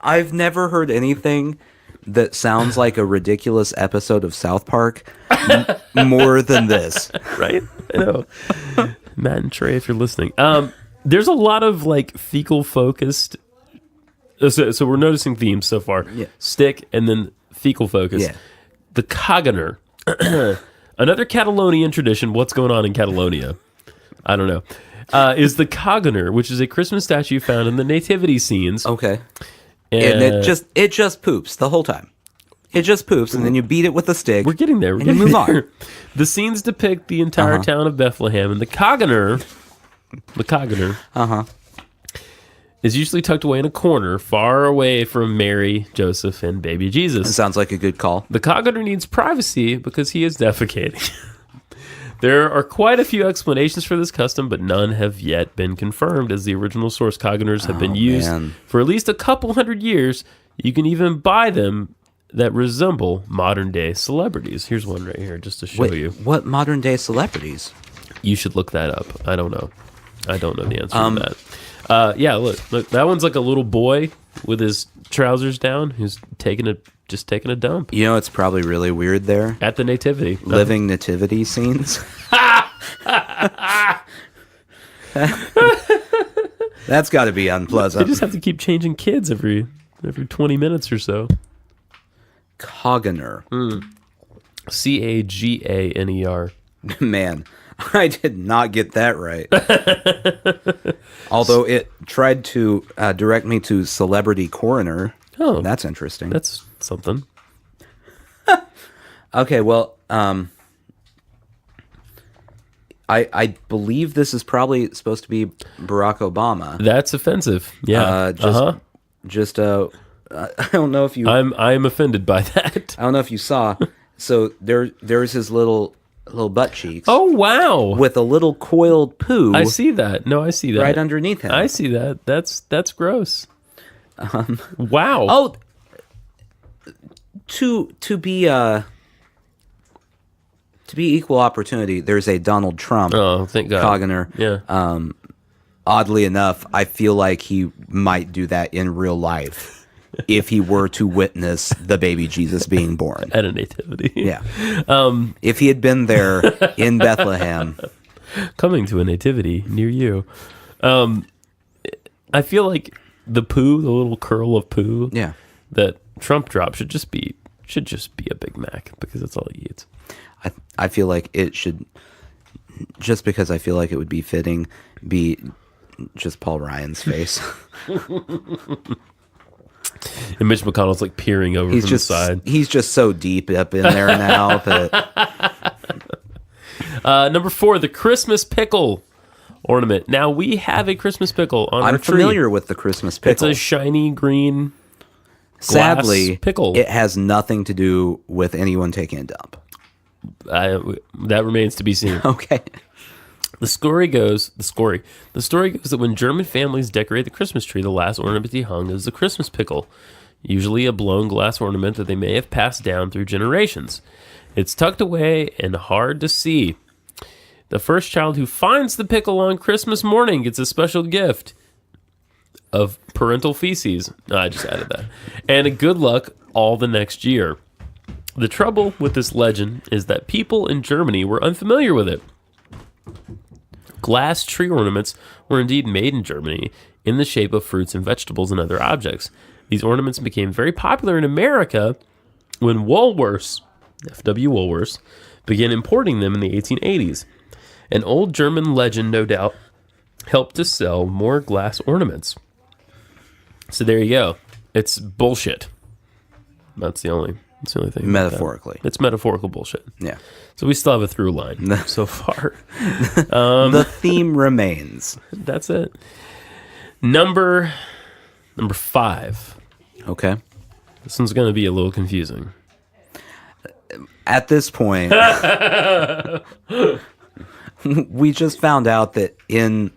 I've never heard anything that sounds like a ridiculous episode of South Park more than this. Right? I know. Matt and Trey, if you're listening. There's a lot of like fecal focused. So we're noticing themes so far. Yeah. Stick and then fecal focus. Yeah. The Caganer. Another Catalonian tradition. What's going on in Catalonia? I don't know. Is the Caganer, which is a Christmas statue found in the nativity scenes. Okay. And it just poops the whole time. It just poops, and then you beat it with a stick. We're getting there. You move on. The scenes depict the entire town of Bethlehem, and the Caganer, is usually tucked away in a corner, far away from Mary, Joseph, and baby Jesus. That sounds like a good call. The Caganer needs privacy because he is defecating. There are quite a few explanations for this custom, but none have yet been confirmed, as the original source Caganers have been used for at least a couple hundred years. You can even buy them that resemble modern-day celebrities. Here's one right here, just to show you. What modern-day celebrities? You should look that up. I don't know. I don't know the answer to that. Yeah, look, that one's like a little boy with his trousers down who's just taking a dump. You know, it's probably really weird there. At the nativity. Living nativity scenes. That's got to be unpleasant. You just have to keep changing kids every 20 minutes or so. Caganer. Caganer. Man, I did not get that right. Although it tried to direct me to celebrity coroner. Oh, that's interesting. That's something. Okay, well, I believe this is probably supposed to be Barack Obama. That's offensive. Yeah. I don't know if you. I'm offended by that. I don't know if you saw. So there's his little butt cheeks. Oh wow! With a little coiled poo. I see that. No, I see that right underneath him. I see that. That's gross. Wow. Oh, to be equal opportunity, there's a Donald Trump. Oh, thank God. Coggener. Yeah. Oddly enough, I feel like he might do that in real life if he were to witness the baby Jesus being born At a nativity. Yeah. If he had been there in Bethlehem, coming to a nativity near you. I feel like the poo, the little curl of poo, yeah, that Trump dropped should just be a Big Mac because that's all he eats. I feel like it should, just because I feel like it would be fitting, be just Paul Ryan's face. And Mitch McConnell's like peering over from the side. He's just so deep up in there now that. Number 4, the Christmas pickle ornament. Now we have a Christmas pickle on our tree. I'm familiar with the Christmas pickle. It's a shiny green Sadly, pickle. It has nothing to do with anyone taking a dump. That remains to be seen. Okay. The story goes that when German families decorate the Christmas tree, the last ornament to be hung is the Christmas pickle, usually a blown glass ornament that they may have passed down through generations. It's tucked away and hard to see. The first child who finds the pickle on Christmas morning gets a special gift of parental feces. I just added that. And a good luck all the next year. The trouble with this legend is that people in Germany were unfamiliar with it. Glass tree ornaments were indeed made in Germany in the shape of fruits and vegetables and other objects. These ornaments became very popular in America when Woolworths, F.W. Woolworths, began importing them in the 1880s. An old German legend, no doubt, helped to sell more glass ornaments. So there you go. It's bullshit. That's the only thing. Metaphorically. It's metaphorical bullshit. Yeah. So we still have a through line so far. The theme remains. That's it. Number 5. Okay. This one's going to be a little confusing. At this point, we just found out that in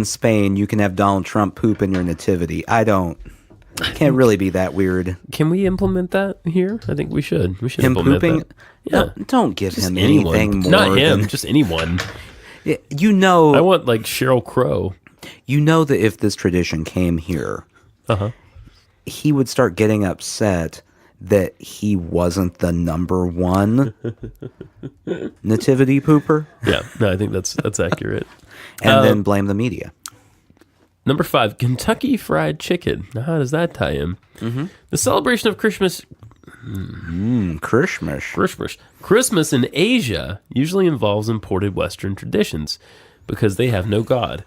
Spain you can have Donald Trump poop in your nativity. Can't really be that weird. Can we implement that here? I think we should. We should him implement pooping. that. Yeah. No, don't give Just him anyone. anything more. Not him. Than, just anyone. You know. I want like Sheryl Crow. You know that if this tradition came here, he would start getting upset that he wasn't the number one nativity pooper. Yeah, no, I think that's accurate. And then blame the media. Number 5, Kentucky Fried Chicken. Now, how does that tie in? Mm-hmm. The celebration of Christmas in Asia usually involves imported Western traditions because they have no God.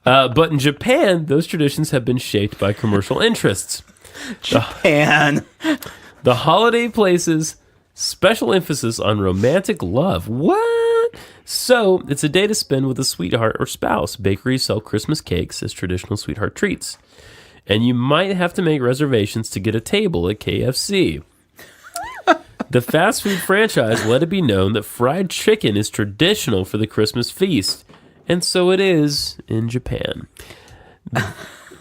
But in Japan, those traditions have been shaped by commercial interests. Japan. The holiday places special emphasis on romantic love. What? So, it's a day to spend with a sweetheart or spouse. Bakeries sell Christmas cakes as traditional sweetheart treats. And you might have to make reservations to get a table at KFC. The fast food franchise let it be known that fried chicken is traditional for the Christmas feast. And so it is in Japan.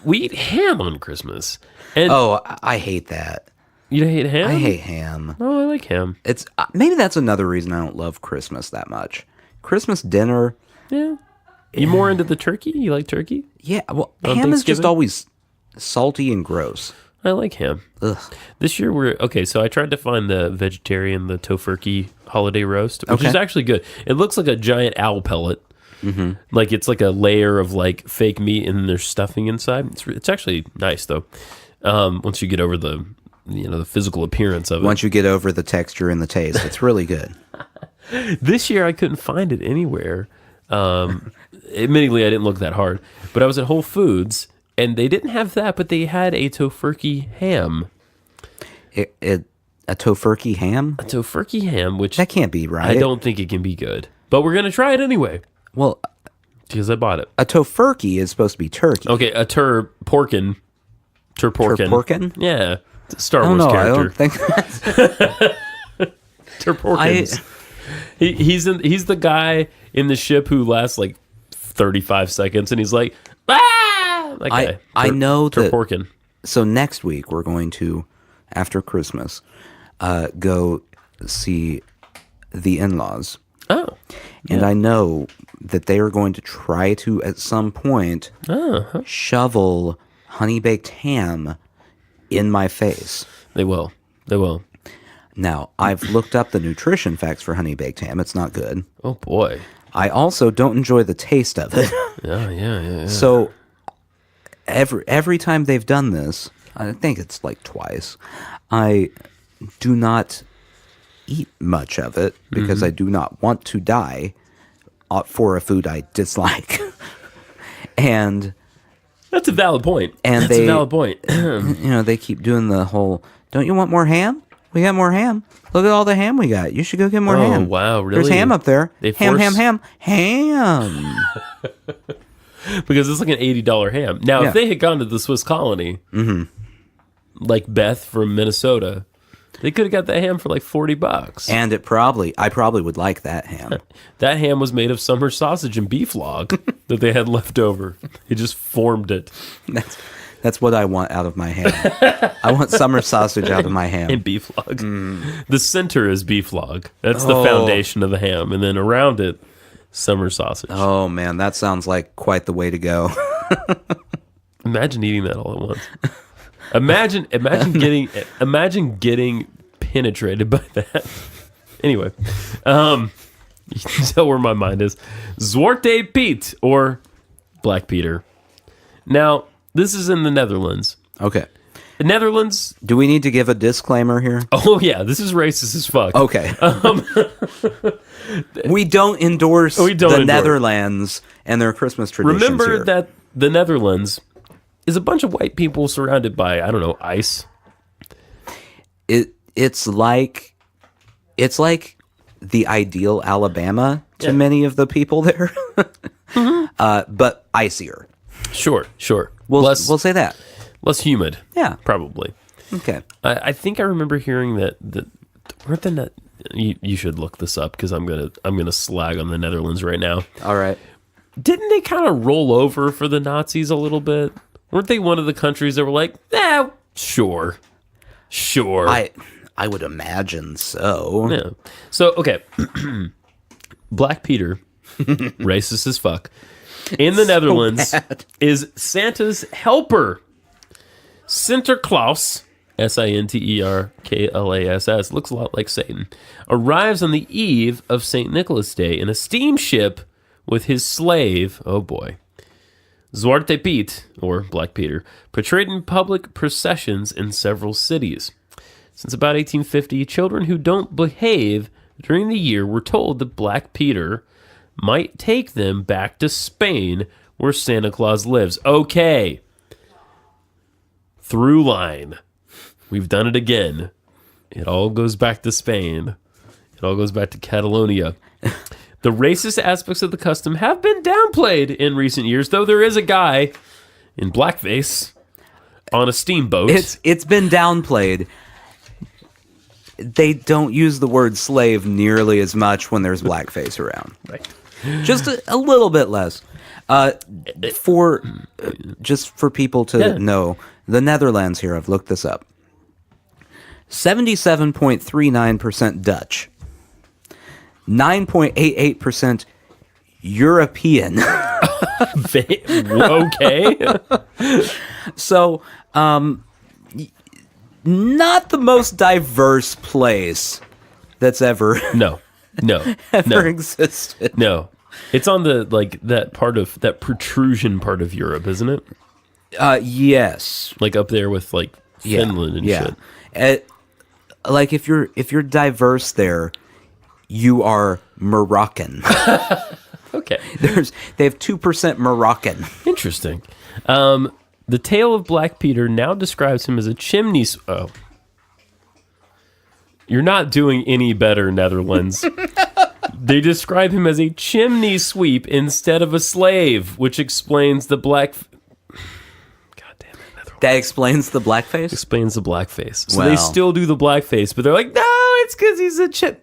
We eat ham on Christmas. And I hate that. You hate ham? I hate ham. Oh, I like ham. It's maybe that's another reason I don't love Christmas that much. Christmas dinner. Yeah. You more into the turkey? You like turkey? Yeah. Well, On ham is just Thanksgiving? always salty and gross. I like ham. Ugh. This year so I tried to find the vegetarian, the tofurkey holiday roast, which is actually good. It looks like a giant owl pellet. Mm-hmm. Like it's like a layer of like fake meat and then there's stuffing inside. It's actually nice though. Once you get over the physical appearance of it. Once you get over the texture and the taste, it's really good. This year I couldn't find it anywhere. Admittedly, I didn't look that hard, but I was at Whole Foods and they didn't have that, but they had a tofurkey ham. A tofurkey ham? A tofurkey ham, which That can't be right. I don't think it can be good, but we're gonna try it anyway. Well, because I bought it. a tofurkey is supposed to be turkey. Okay, a Turporken. Turporken? Yeah. It's a Star I Wars don't know. character. I don't think that's... Turporkens. He's the guy in the ship who lasts like 35 seconds and he's like, ah! That guy. I know that... Turporken. So next week, we're going to, after Christmas, go see the in-laws. Oh. And I know that they are going to try to, at some point, shovel honey-baked ham in my face. They will. Now, I've looked up the nutrition facts for honey-baked ham. It's not good. Oh, boy. I also don't enjoy the taste of it. Yeah. So, every time they've done this, I think it's like twice, I do not eat much of it because I do not want to die for a food I dislike. And that's a valid point. And that's a valid point. They keep doing the whole, don't you want more ham? We got more ham. Look at all the ham we got. You should go get more ham. Oh, wow, really? There's ham up there. Ham. Because it's like an $80 ham. Now, if they had gone to the Swiss colony, like Beth from Minnesota, they could have got that ham for like $40. And I probably would like that ham. That ham was made of summer sausage and beef log that they had left over. They just formed it. That's what I want out of my ham. I want summer sausage out of my ham. And beef log. The center is beef log. That's the foundation of the ham. And then around it, summer sausage. Oh, man, that sounds like quite the way to go. Imagine eating that all at once. Imagine getting penetrated by that. Anyway, you can tell where my mind is. Zwarte Piet, or Black Peter. Now, this is in the Netherlands. Okay. The Netherlands... Do we need to give a disclaimer here? Oh, yeah. This is racist as fuck. Okay. We don't endorse the Netherlands and their Christmas traditions. Remember that the Netherlands is a bunch of white people surrounded by, I don't know, ice. It's like the ideal Alabama to many of the people there. But icier. Sure. We'll say that. Less humid. Yeah. Probably. Okay. I think I remember hearing that weren't the net. You should look this up because I'm gonna slag on the Netherlands right now. All right. Didn't they kind of roll over for the Nazis a little bit? Weren't they one of the countries that were like, sure. I would imagine so. Yeah. So okay, Black Peter, racist as fuck. In the Netherlands is Santa's helper. Sinterklaas, Sinterklass, looks a lot like Satan, arrives on the eve of St. Nicholas Day in a steamship with his slave, oh boy, Zwarte Piet, or Black Peter, portrayed in public processions in several cities. Since about 1850, children who don't behave during the year were told that Black Peter might take them back to Spain, where Santa Claus lives. Okay. Through line. We've done it again. It all goes back to Spain. It all goes back to Catalonia. The racist aspects of the custom have been downplayed in recent years, though there is a guy in blackface on a steamboat. It's been downplayed. They don't use the word slave nearly as much when there's blackface around. Right. Just a little bit less. For people to know, the Netherlands here, I've looked this up. 77.39% Dutch. 9.88% European. Okay. So, not the most diverse place that's ever existed. No. It's on that protrusion part of Europe, isn't it? Yes. Like up there with like Finland and shit. Like if you're diverse there, you are Moroccan. Okay. They have 2% Moroccan. Interesting. The tale of Black Peter now describes him as a chimney. You're not doing any better, Netherlands. They describe him as a chimney sweep instead of a slave, which explains the black... God damn it. That explains the blackface? Explains the blackface. So Well. they still do the blackface, but they're like, no, it's because he's a chip.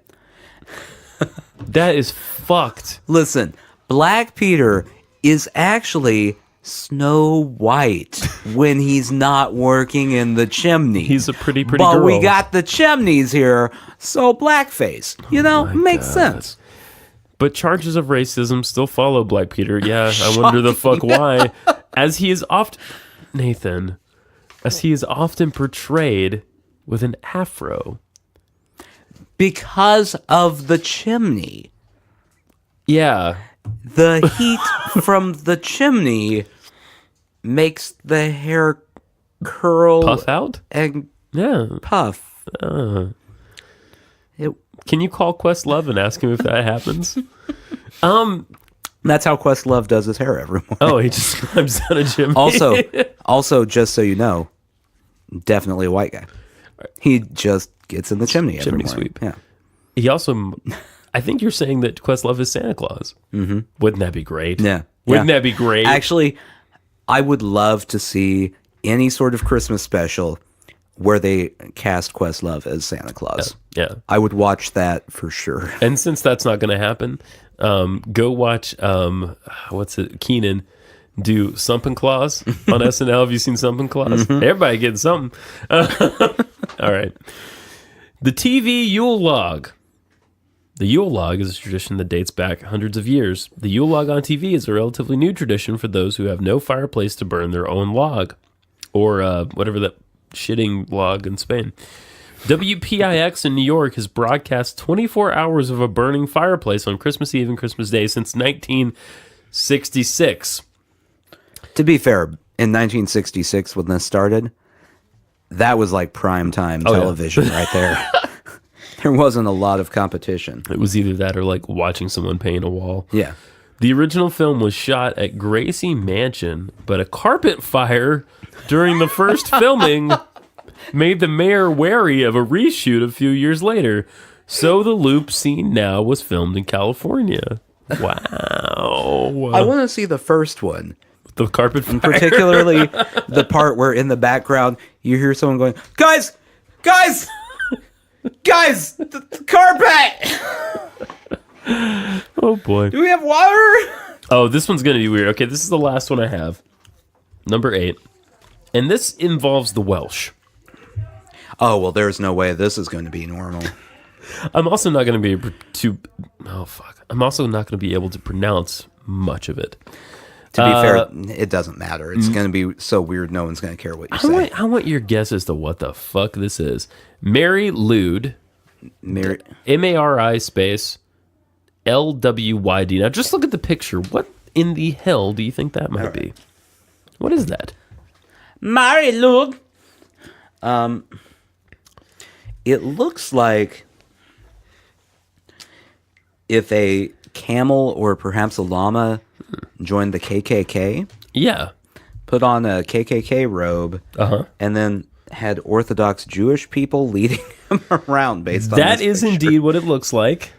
That is fucked. Listen, Black Peter is actually Snow White when he's not working in the chimney. He's a pretty but girl. we got the chimneys here, so blackface. Makes sense. But charges of racism still follow Black Peter. Yeah, I wonder the fuck why. As he is often portrayed with an afro. Because of the chimney. Yeah. The heat from the chimney makes the hair curl Puff out? and Yeah. puff. Can you call Questlove and ask him if that happens? That's how Questlove does his hair every morning. Oh, he just climbs down a chimney. Also, just so you know, definitely a white guy. He just gets in the chimney every Chimney morning. sweep. Yeah. He also, I think you're saying that Questlove is Santa Claus. Mm-hmm. Wouldn't that be great? Yeah. Wouldn't that be great? Actually, I would love to see any sort of Christmas special where they cast Questlove as Santa Claus. Yeah. I would watch that for sure. And since that's not going to happen, go watch, Keenan do Something Claus on SNL. Have you seen Something Claus? Mm-hmm. Everybody getting something. All right. The TV Yule log. The Yule log is a tradition that dates back hundreds of years. The Yule log on TV is a relatively new tradition for those who have no fireplace to burn their own log. Or whatever that shitting log in Spain. WPIX in New York has broadcast 24 hours of a burning fireplace on Christmas Eve and Christmas Day since 1966. To be fair, in 1966 when this started, that was like prime time television right there. There wasn't a lot of competition. It was either that or like watching someone paint a wall. Yeah. The original film was shot at Gracie Mansion, but a carpet fire during the first filming made the mayor wary of a reshoot a few years later. So the loop scene now was filmed in California. Wow. I want to see the first one. The carpet fire. And particularly the part where in the background you hear someone going, Guys! The carpet! Oh boy. Do we have water? Oh, this one's going to be weird. Okay, this is the last one I have. Number 8. And this involves the Welsh. Oh, well, there's no way this is going to be normal. I'm also not going to be able to... Oh, fuck. I'm also not going to be able to pronounce much of it. To be fair, it doesn't matter. It's going to be so weird, no one's going to care what you say. I want your guess as to what the fuck this is. Mary Lewd. M-A-R-I space L-W-Y-D. Now, just look at the picture. What in the hell do you think that might be? What is that? Mary Lewd. It looks like if a camel or perhaps a llama joined the KKK, Yeah. put on a KKK robe, and then had Orthodox Jewish people leading him around based on That this is picture. indeed what it looks like.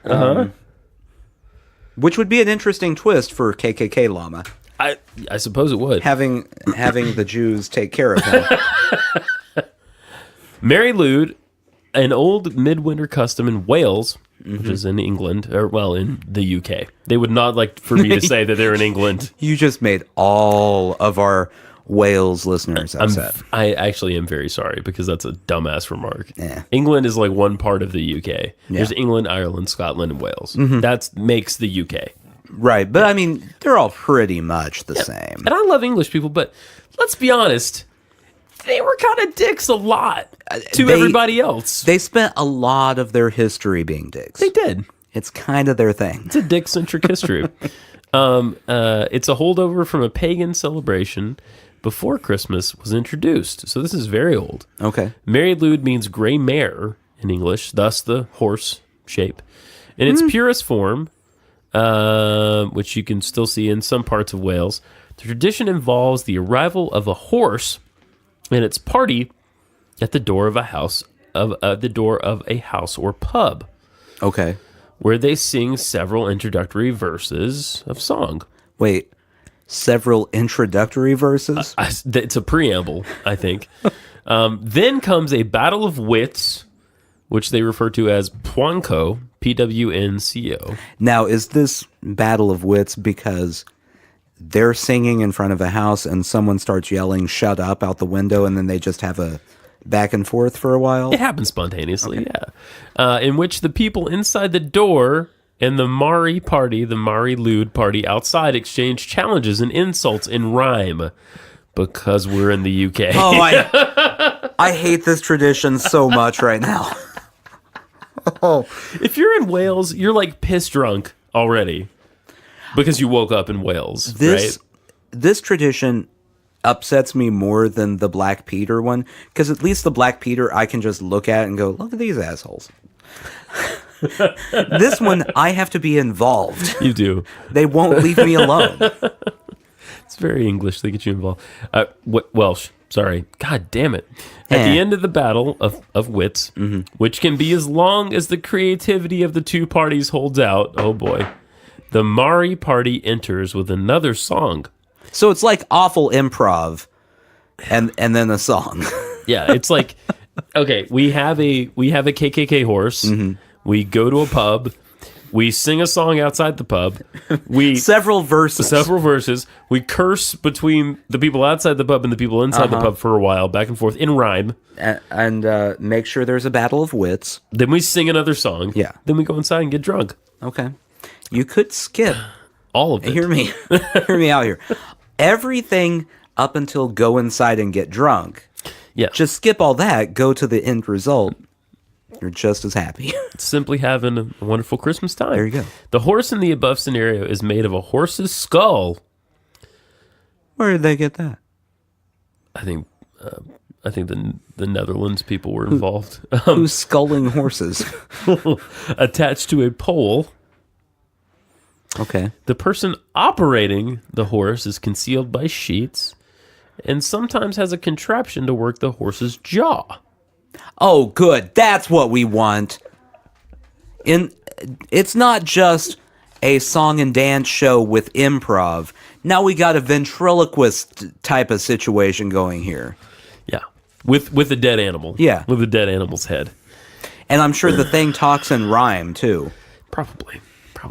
Which would be an interesting twist for KKK llama, I suppose it would. having the Jews take care of him. Mary Lewd, an old midwinter custom in Wales, which is in England, or well, in the UK. They would not like for me to say that they're in England. You just made all of our Wales listeners upset. I actually am very sorry because that's a dumbass remark. Yeah. England is like one part of the UK. There's England, Ireland, Scotland, and Wales. That makes the UK. Right, but I mean, they're all pretty much the same. And I love English people, but let's be honest, they were kind of dicks a lot to everybody else. They spent a lot of their history being dicks. They did. It's kind of their thing. It's a dick-centric history. It's a holdover from a pagan celebration before Christmas was introduced. So this is very old. Okay. Mary Lewd means gray mare in English, thus the horse shape. In its purest form, which you can still see in some parts of Wales, the tradition involves the arrival of a horse and its party at the door of a house or pub. Okay. where they sing several introductory verses of song. Wait, several introductory verses? It's a preamble, I think. Then comes a battle of wits, which they refer to as Pwanko, Pwnco. Now, is this battle of wits because they're singing in front of a house and someone starts yelling, "Shut up," out the window, and then they just have a back and forth for a while? It happens spontaneously, yeah. In which the people inside the door and the Mari party, the Mari Lude party outside, exchange challenges and insults in rhyme because we're in the UK. Oh, I hate this tradition so much right now. Oh, if you're in Wales, you're like piss drunk already because you woke up in Wales, right? This tradition upsets me more than the Black Peter one, because at least the Black Peter I can just look at and go, look at these assholes. This one, I have to be involved. You do. They won't leave me alone. It's very English. They get you involved. Welsh. Sorry. God damn it. At the end of the battle of wits, which can be as long as the creativity of the two parties holds out, oh boy, the Mari party enters with another song. So it's like awful improv and then a song. Yeah, it's like, okay, we have a KKK horse. We go to a pub. We sing a song outside the pub. Several verses. We curse between the people outside the pub and the people inside the pub for a while, back and forth in rhyme. And make sure there's a battle of wits. Then we sing another song. Yeah. Then we go inside and get drunk. Okay. You could skip all of it. Hear me. Hear me out here. Everything up until go inside and get drunk. Yeah. Just skip all that. Go to the end result. You're just as happy. Simply having a wonderful Christmas time. There you go. The horse in the above scenario is made of a horse's skull. Where did they get that? I think the Netherlands people were involved. Who's sculling horses? Attached to a pole. Okay. The person operating the horse is concealed by sheets and sometimes has a contraption to work the horse's jaw. Oh, good. That's what we want. It's not just a song and dance show with improv. Now we got a ventriloquist type of situation going here. Yeah. With a dead animal. Yeah. With a dead animal's head. And I'm sure the thing talks in rhyme, too. Probably.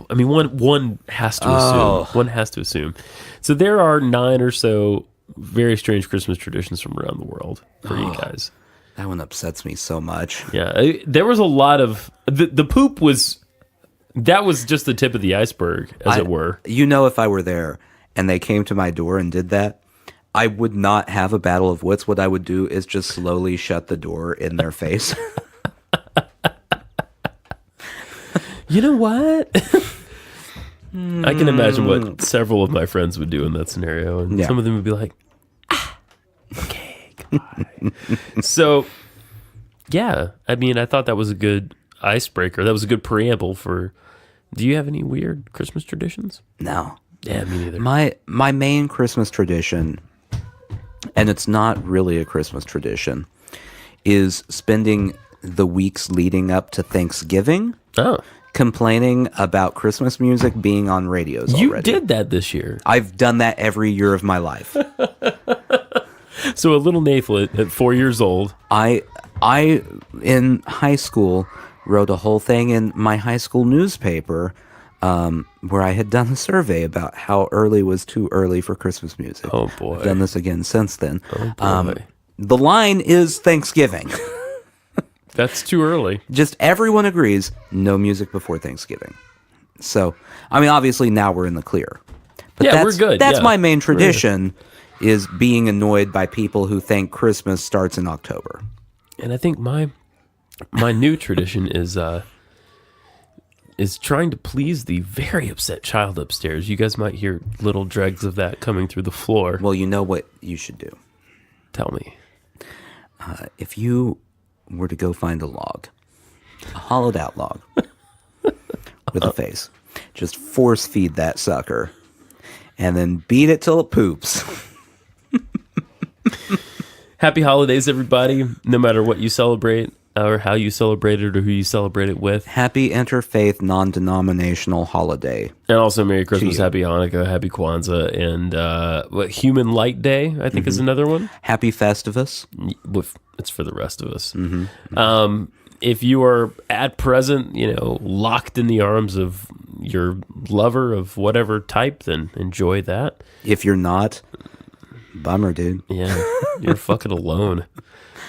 I mean, one has to assume. One has to assume. So there are 9 or so very strange Christmas traditions from around the world for you guys. That one upsets me so much. Yeah, there was a lot of the poop was just the tip of the iceberg, as it were. You know, if I were there and they came to my door and did that, I would not have a battle of wits. What I would do is just slowly shut the door in their face. You know what? I can imagine what several of my friends would do in that scenario, and some of them would be like, "Okay, goodbye." So, yeah, I mean, I thought that was a good icebreaker. That was a good preamble for. Do you have any weird Christmas traditions? No. Yeah, me neither. My main Christmas tradition, and it's not really a Christmas tradition, is spending the weeks leading up to Thanksgiving. Complaining about Christmas music being on radios already. You did that this year. I've done that every year of my life. So a little Nathan at 4 years old. I in high school wrote a whole thing in my high school newspaper where I had done a survey about how early was too early for Christmas music. Oh boy. I've done this again since then. Oh boy. The line is Thanksgiving. That's too early. Just everyone agrees, no music before Thanksgiving. So, I mean, obviously now we're in the clear. But yeah, we're good. That's my main tradition, is being annoyed by people who think Christmas starts in October. And I think my new tradition is trying to please the very upset child upstairs. You guys might hear little dregs of that coming through the floor. Well, you know what you should do. Tell me. If you were to go find a log, a hollowed out log with a face, just force feed that sucker and then beat it till it poops. Happy holidays, everybody. No matter what you celebrate. or how you celebrate it or who you celebrate it with. Happy interfaith non-denominational holiday. And also Merry Christmas, you. Happy Hanukkah, Happy Kwanzaa, and Human Light Day, I think is another one. Happy Festivus. It's for the rest of us. If you are at present, locked in the arms of your lover of whatever type, then enjoy that. If you're not, bummer, dude. Yeah, you're fucking alone.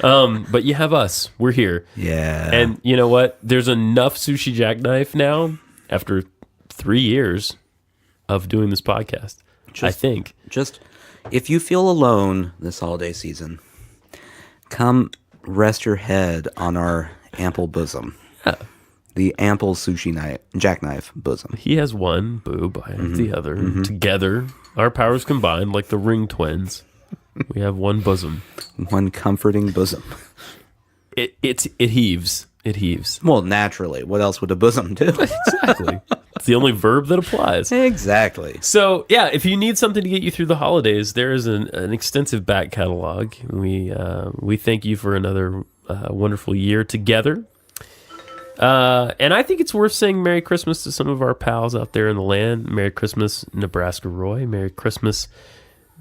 But you have us. We're here. Yeah. And you know what? There's enough Sushi Jackknife now after 3 years of doing this podcast. I think. Just, if you feel alone this holiday season, come rest your head on our ample bosom. Yeah. The ample sushi jackknife bosom. He has one boob, I have the other. Together, our powers combined, like the Ring Twins. We have one bosom. One comforting bosom. It heaves. It heaves. Well, naturally. What else would a bosom do? Exactly. It's the only verb that applies. Exactly. So, yeah, if you need something to get you through the holidays, there is an extensive back catalog. We thank you for another wonderful year together. And I think it's worth saying Merry Christmas to some of our pals out there in the land. Merry Christmas, Nebraska Roy. Merry Christmas,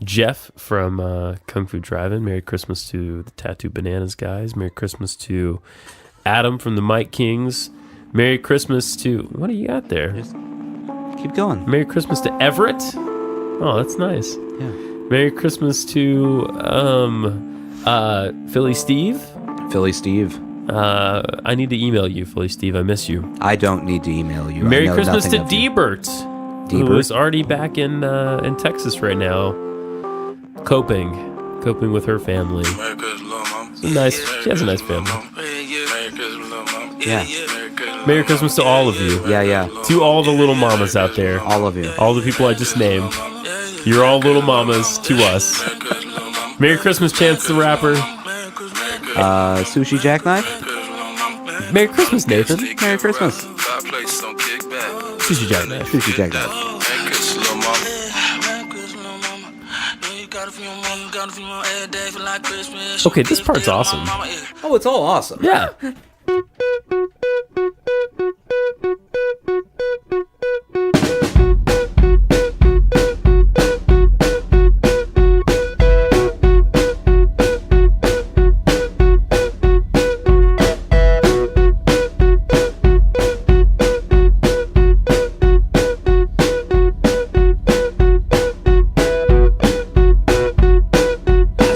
Jeff from Kung Fu Drive-In. Merry Christmas to the Tattoo Bananas guys. Merry Christmas to Adam from the Mike Kings. Merry Christmas to... What do you got there? Just keep going. Merry Christmas to Everett. Oh, that's nice. Yeah. Merry Christmas to Philly Steve. Philly Steve. I need to email you, Philly Steve. I miss you. I don't need to email you. Merry I know Christmas to nothing of you. Debert, who Debert? is already back in Texas right now, coping with her family. Merry Christmas, little mama. She has a nice family. Merry Christmas, little mama. Yeah. Merry Christmas to all of you. Yeah. To all the little mamas out there. All of you. All the people I just named. You're all little mamas to us. Merry Christmas, Chance the Rapper. Sushi jackknife? Merry Christmas, Nathan. Merry Christmas. Sushi Jackknife. Sushi jackknife. Okay, this part's awesome. Oh, it's all awesome. Yeah.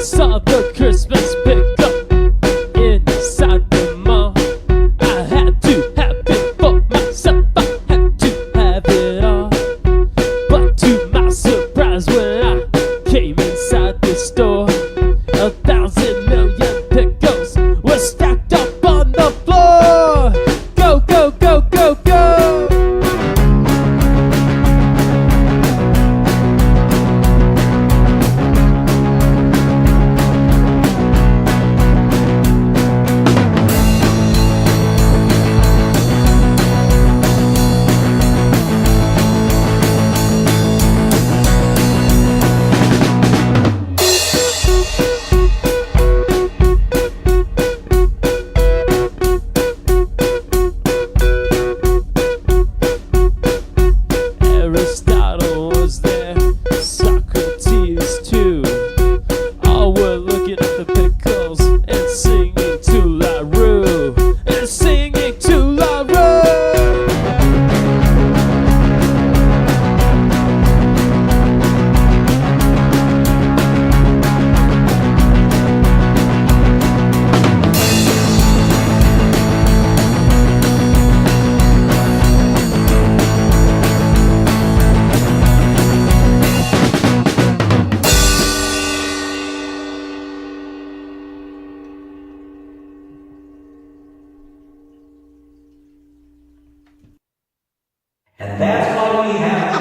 Saw the Christmas pickup inside the mall. I had to have it for myself. I had to have it all. But to my surprise, when I came inside the store, 1,000 million pickles were stacked up on the floor. Go, go, go, go, go. Aristotle was there, Socrates too. All were looking at the pickles and singing to La Rue, and singing to La Rue. And that's why we have